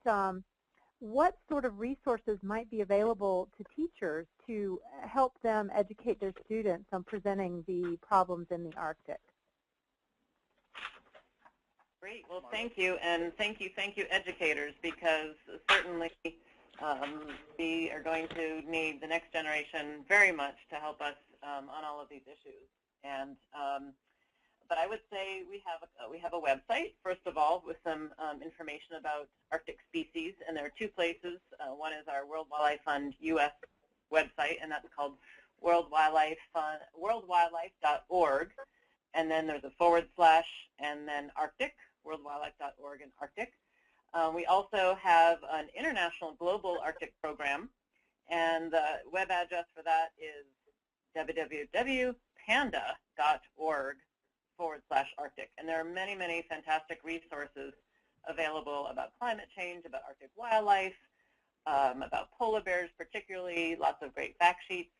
what sort of resources might be available to teachers to help them educate their students on presenting the problems in the Arctic? Great. Well, thank you, and thank you, educators, because certainly we are going to need the next generation very much to help us on all of these issues. And but I would say we have a website, first of all, with some information about Arctic species, and there are two places. One is our World Wildlife Fund U.S. website, and that's called worldwildlife.org, and then there's a / and then Arctic, worldwildlife.org and Arctic. We also have an international global Arctic program, and the web address for that is www.panda.org/Arctic. And there are many, many fantastic resources available about climate change, about Arctic wildlife, about polar bears particularly, lots of great fact sheets.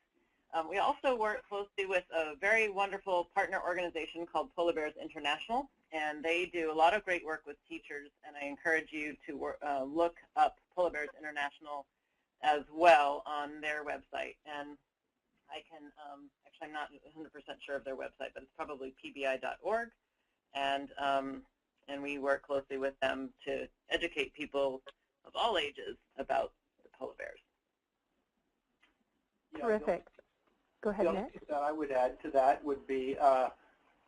We also work closely with a very wonderful partner organization called Polar Bears International, and they do a lot of great work with teachers, and I encourage you to look up Polar Bears International as well on their website. And I can, actually I'm not 100% sure of their website, but it's probably pbi.org, and we work closely with them to educate people of all ages about the polar bears. Terrific. Go ahead, Nick. The only thing that I would add to that would be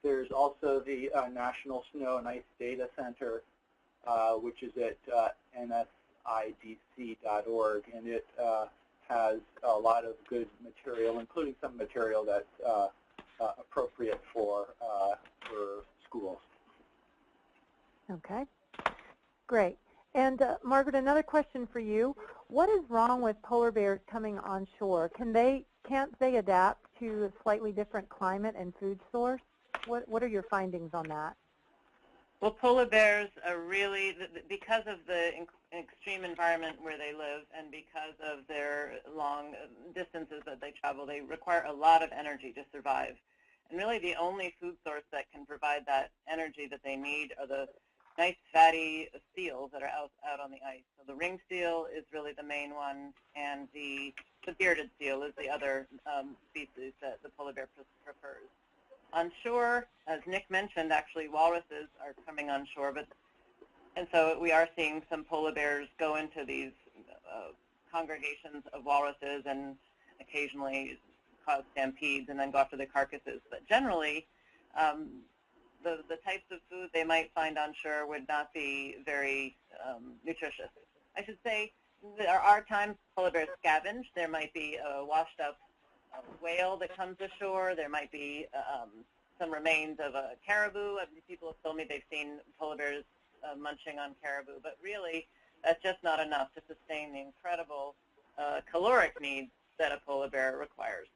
there's also the National Snow and Ice Data Center, which is at nsidc.org, and it has a lot of good material, including some material that's appropriate for schools. Okay, great. And Margaret, another question for you. What is wrong with polar bears coming on shore? Can't they adapt to a slightly different climate and food source? What are your findings on that? Well, polar bears are really, because of the extreme environment where they live and because of their long distances that they travel, they require a lot of energy to survive. And really the only food source that can provide that energy that they need are the nice fatty seals that are out on the ice. So the ring seal is really the main one, and the bearded seal is the other species that the polar bear prefers. On shore, as Nick mentioned, actually walruses are coming on shore, and so we are seeing some polar bears go into these congregations of walruses and occasionally cause stampedes and then go after the carcasses. But generally, the types of food they might find on shore would not be very nutritious. I should say there are times polar bears scavenge. There might be a washed up whale that comes ashore. There might be some remains of a caribou. People have told me they've seen polar bears munching on caribou, but really that's just not enough to sustain the incredible caloric needs that a polar bear requires.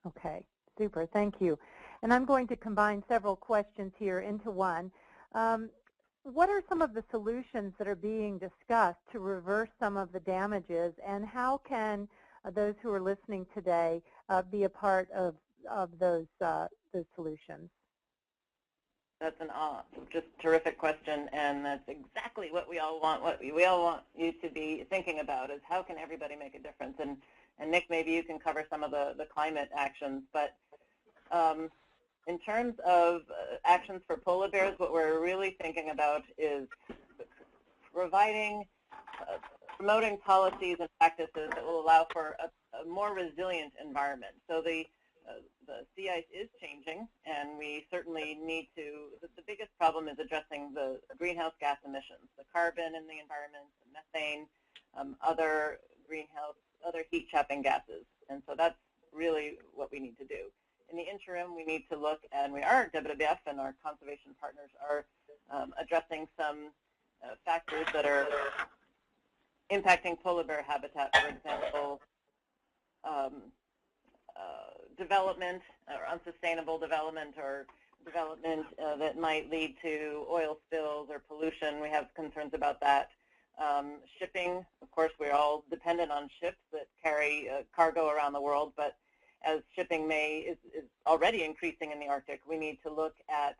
Okay, super, thank you. And I'm going to combine several questions here into one. What are some of the solutions that are being discussed to reverse some of the damages, and how can those who are listening today be a part of those solutions? That's an just terrific question, and that's exactly what we all want. What we all want you to be thinking about is how can everybody make a difference. And Nick, maybe you can cover some of the climate actions. But in terms of actions for polar bears, what we're really thinking about is promoting policies and practices that will allow for a more resilient environment. So the sea ice is changing, and we certainly need to, the biggest problem is addressing the greenhouse gas emissions, the carbon in the environment, the methane, other heat-trapping gases. And so that's really what we need to do. In the interim, we need to look, and we are, WWF and our conservation partners are addressing some factors that are impacting polar bear habitat, for example, development or unsustainable development or development that might lead to oil spills or pollution. We have concerns about that. Shipping, of course, we're all dependent on ships that carry cargo around the world, but as shipping is already increasing in the Arctic, we need to look at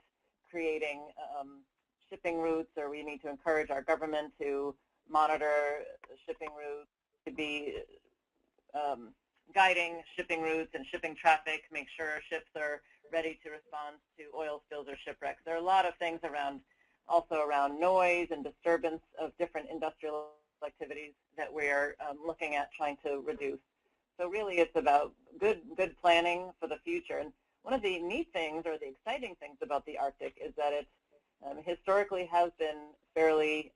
creating shipping routes, or we need to encourage our government to monitor shipping routes, to be guiding shipping routes and shipping traffic, make sure ships are ready to respond to oil spills or shipwrecks. There are a lot of things also around noise and disturbance of different industrial activities that we're looking at trying to reduce. So really it's about good planning for the future. And one of the neat things, or the exciting things about the Arctic, is that it historically has been fairly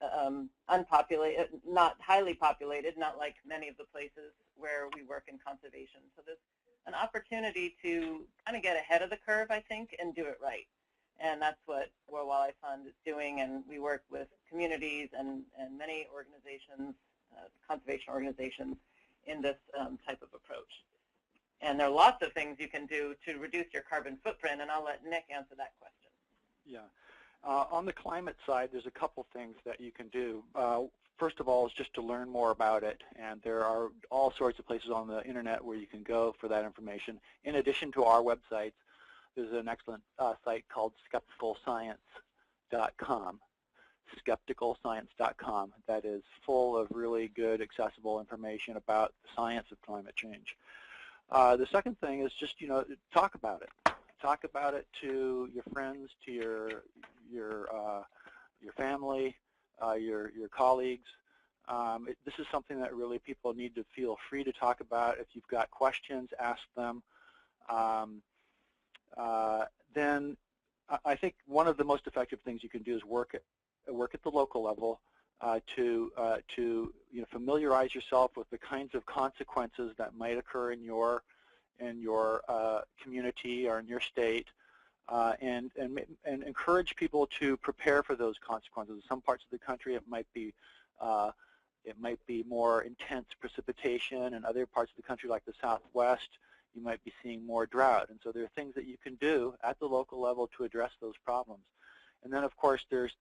unpopulated, not highly populated, not like many of the places where we work in conservation. So there's an opportunity to kind of get ahead of the curve, I think, and do it right. And that's what World Wildlife Fund is doing, and we work with communities and many organizations, conservation organizations, in this type of approach. And there are lots of things you can do to reduce your carbon footprint, and I'll let Nick answer that question. Yeah. On the climate side, there's a couple things that you can do. First of all is just to learn more about it, and there are all sorts of places on the internet where you can go for that information. In addition to our websites, there's an excellent site called skepticalscience.com, skepticalscience.com, that is full of really good, accessible information about the science of climate change. The second thing is just, talk about it. Talk about it to your friends, to your family, your colleagues. This is something that really people need to feel free to talk about. If you've got questions, ask them. Then I think one of the most effective things you can do is work at the local level to familiarize yourself with the kinds of consequences that might occur in your community or in your state, and encourage people to prepare for those consequences. In some parts of the country, it might be more intense precipitation. In other parts of the country, like the Southwest, you might be seeing more drought. And so there are things that you can do at the local level to address those problems. And then, of course, there's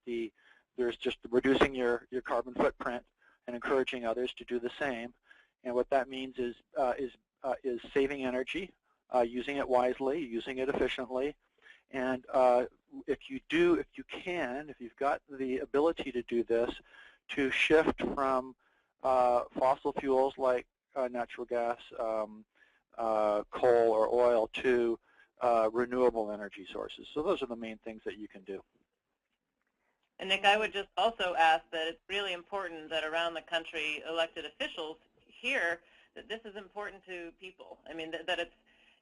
just reducing your carbon footprint and encouraging others to do the same. And what that means is saving energy, using it wisely, using it efficiently. And if you've got the ability to do this, to shift from fossil fuels like natural gas, coal or oil, to renewable energy sources. So those are the main things that you can do. And Nick, I would just also ask that it's really important that around the country, elected officials hear that this is important to people. I mean, that it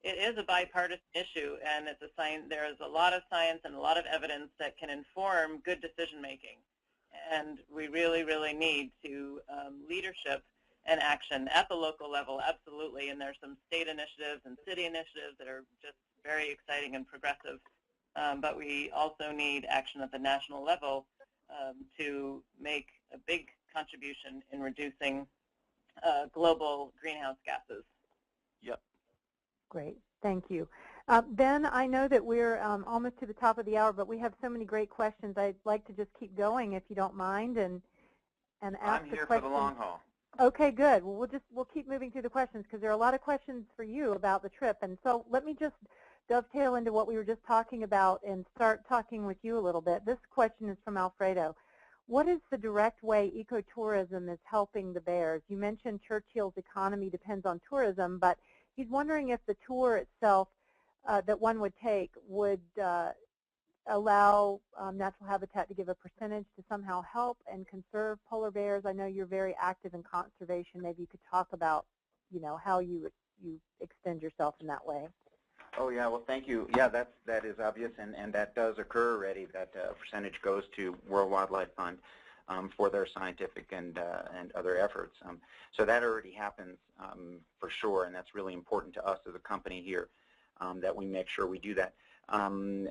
is a bipartisan issue, and it's there is a lot of science and a lot of evidence that can inform good decision making. And we really, really need to leadership and action at the local level, absolutely. And there's some state initiatives and city initiatives that are just very exciting and progressive. But we also need action at the national level to make a big contribution in reducing global greenhouse gases. Yep. Great, thank you. Ben, I know that we're almost to the top of the hour, but we have so many great questions. I'd like to just keep going if you don't mind, and ask the questions. I'm here for the long haul. Okay, good. Well, we'll keep moving through the questions because there are a lot of questions for you about the trip. And so let me just dovetail into what we were just talking about and start talking with you a little bit. This question is from Alfredo. What is the direct way ecotourism is helping the bears? You mentioned Churchill's economy depends on tourism, but he's wondering if the tour itself that one would take would allow Natural Habitat to give a percentage to somehow help and conserve polar bears. I know you're very active in conservation. Maybe you could talk about, how you extend yourself in that way. Oh yeah, well thank you. Yeah, that is obvious, and that does occur already. That percentage goes to World Wildlife Fund for their scientific and other efforts. So that already happens for sure, and that's really important to us as a company here, that we make sure we do that. An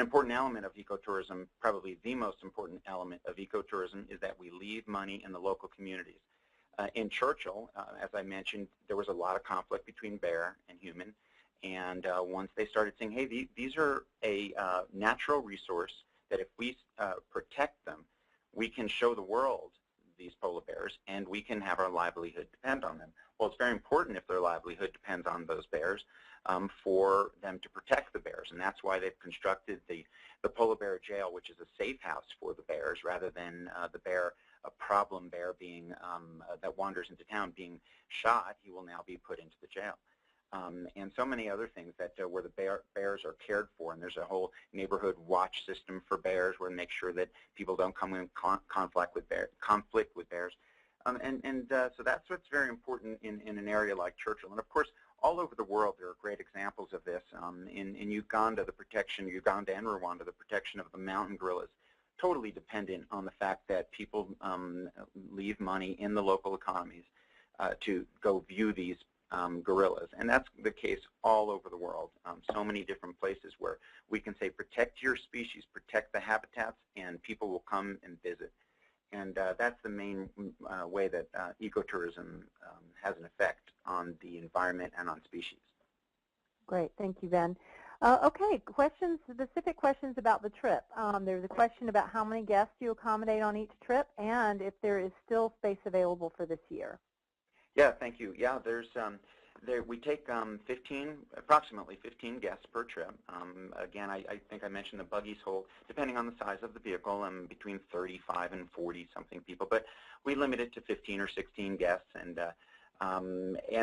important element of ecotourism, probably the most important element of ecotourism, is that we leave money in the local communities. In Churchill, as I mentioned, there was a lot of conflict between bear and human. And once they started saying, hey, these are a natural resource that if we protect them, we can show the world these polar bears, and we can have our livelihood depend on them. Well, it's very important if their livelihood depends on those bears for them to protect the bears, and that's why they've constructed the polar bear jail, which is a safe house for the bears rather than the bear a problem bear being that wanders into town being shot, he will now be put into the jail. And so many other things that where the bears are cared for, and there's a whole neighborhood watch system for bears where to make sure that people don't come in conflict with bears. So that's what's very important in an area like Churchill. And of course, all over the world there are great examples of this. In Uganda, Uganda and Rwanda, the protection of the mountain gorillas, totally dependent on the fact that people leave money in the local economies to go view these gorillas. And that's the case all over the world. So many different places where we can say protect your species, protect the habitats, and people will come and visit. And that's the main way that ecotourism has an effect on the environment and on species. Great, thank you, Ben. Okay, specific questions about the trip. There's a question about how many guests you accommodate on each trip, and if there is still space available for this year. Yeah, thank you. Yeah, we take approximately 15 guests per trip. Again, I think I mentioned the buggies hold, depending on the size of the vehicle, between 35 and 40-something people. But we limit it to 15 or 16 guests. And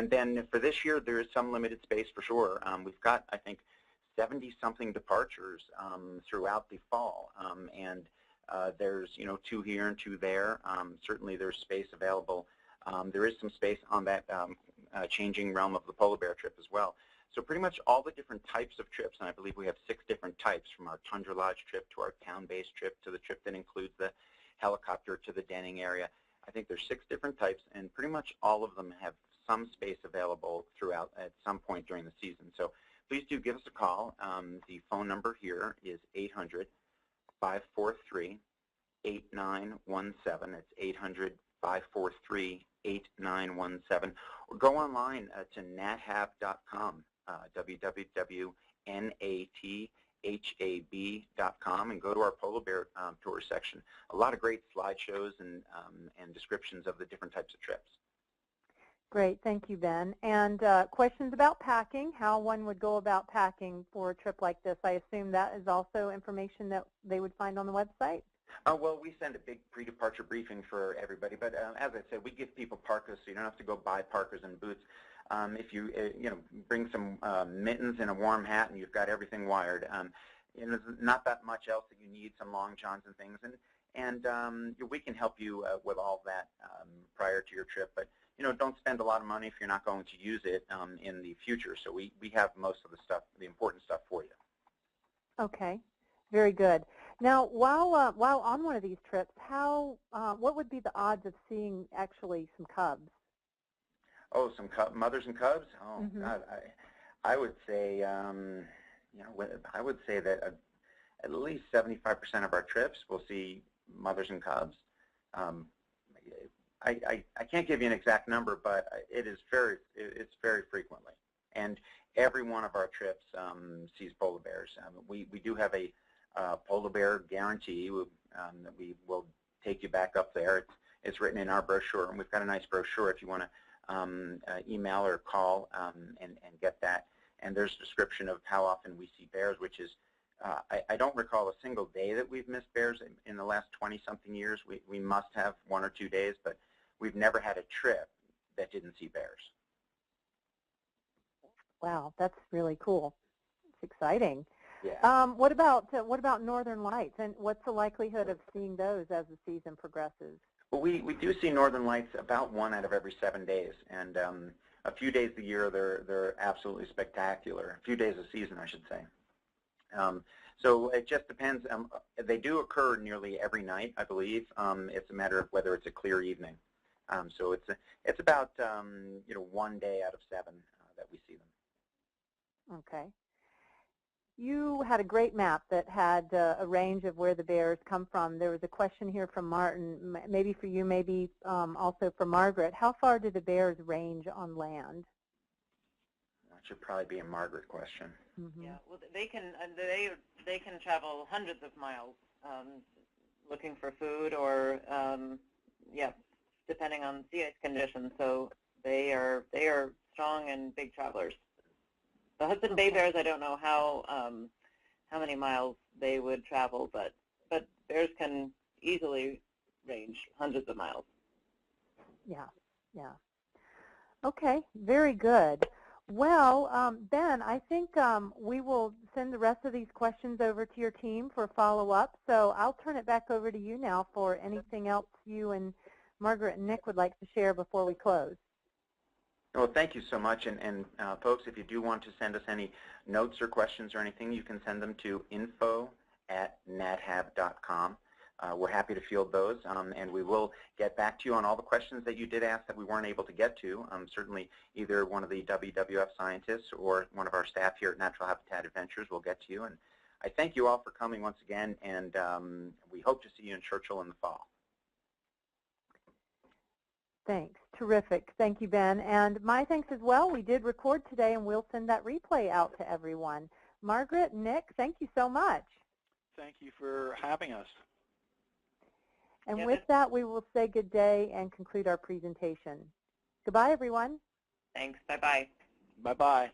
then for this year, there is some limited space for sure. We've got, I think, 70-something departures throughout the fall. There's, 2 here and 2 there. Certainly there's space available. There is some space on that changing realm of the polar bear trip as well. So pretty much all the different types of trips, and I believe we have 6 different types, from our Tundra Lodge trip to our town-based trip to the trip that includes the helicopter to the denning area. I think there's 6 different types, and pretty much all of them have some space available throughout at some point during the season. So please do give us a call. The phone number here is 800-543-8917. It's 800-543-8917, or go online to nathab.com, www.nathab.com, and go to our polar bear tour section. A lot of great slideshows and descriptions of the different types of trips. Great, thank you, Ben. And questions about packing, how one would go about packing for a trip like this. I assume that is also information that they would find on the website? Well, we send a big pre-departure briefing for everybody, but as I said, we give people parkas, so you don't have to go buy parkas and boots. If you bring some mittens and a warm hat, and you've got everything wired. There's not that much else that you need, some long johns and things, and we can help you with all that prior to your trip. But don't spend a lot of money if you're not going to use it in the future. So we have most of the stuff, the important stuff for you. Okay. Very good. Now, while on one of these trips, what would be the odds of seeing actually some cubs? Oh, some mothers and cubs? Oh, God, I would say, I would say that at least 75% of our trips will see mothers and cubs. I can't give you an exact number, but it's very frequently, and every one of our trips sees polar bears. We do have a polar bear guarantee. That we will take you back up there. It's written in our brochure, and we've got a nice brochure if you want to email or call and get that. And there's a description of how often we see bears, which is, I don't recall a single day that we've missed bears in the last 20-something years. We must have 1 or 2 days, but we've never had a trip that didn't see bears. Wow, that's really cool. It's exciting. Yeah. What about northern lights, and what's the likelihood of seeing those as the season progresses? Well, we do see northern lights about 1 out of every 7 days, and a few days of the year they're absolutely spectacular. A few days of season, I should say. So it just depends. They do occur nearly every night, I believe. It's a matter of whether it's a clear evening. So it's about 1 day out of 7 that we see them. Okay. You had a great map that had a range of where the bears come from. There was a question here from Martin, maybe for you, maybe also for Margaret. How far do the bears range on land? That should probably be a Margaret question. Mm-hmm. Yeah, well, they can travel hundreds of miles looking for food, or depending on sea ice conditions. So they are strong and big travelers. The Hudson Bay bears, I don't know how many miles they would travel, but bears can easily range, hundreds of miles. Yeah, yeah. Okay, very good. Well, Ben, I think we will send the rest of these questions over to your team for follow-up. So I'll turn it back over to you now for anything else you and Margaret and Nick would like to share before we close. Well, thank you so much. And folks, if you do want to send us any notes or questions or anything, you can send them to info@nathab.com. We're happy to field those, and we will get back to you on all the questions that you did ask that we weren't able to get to. Certainly, either one of the WWF scientists or one of our staff here at Natural Habitat Adventures will get to you. And I thank you all for coming once again, and we hope to see you in Churchill in the fall. Thanks. Terrific. Thank you, Ben. And my thanks as well. We did record today, and we'll send that replay out to everyone. Margaret, Nick, thank you so much. Thank you for having us. And with that, we will say good day and conclude our presentation. Goodbye, everyone. Thanks. Bye-bye. Bye-bye.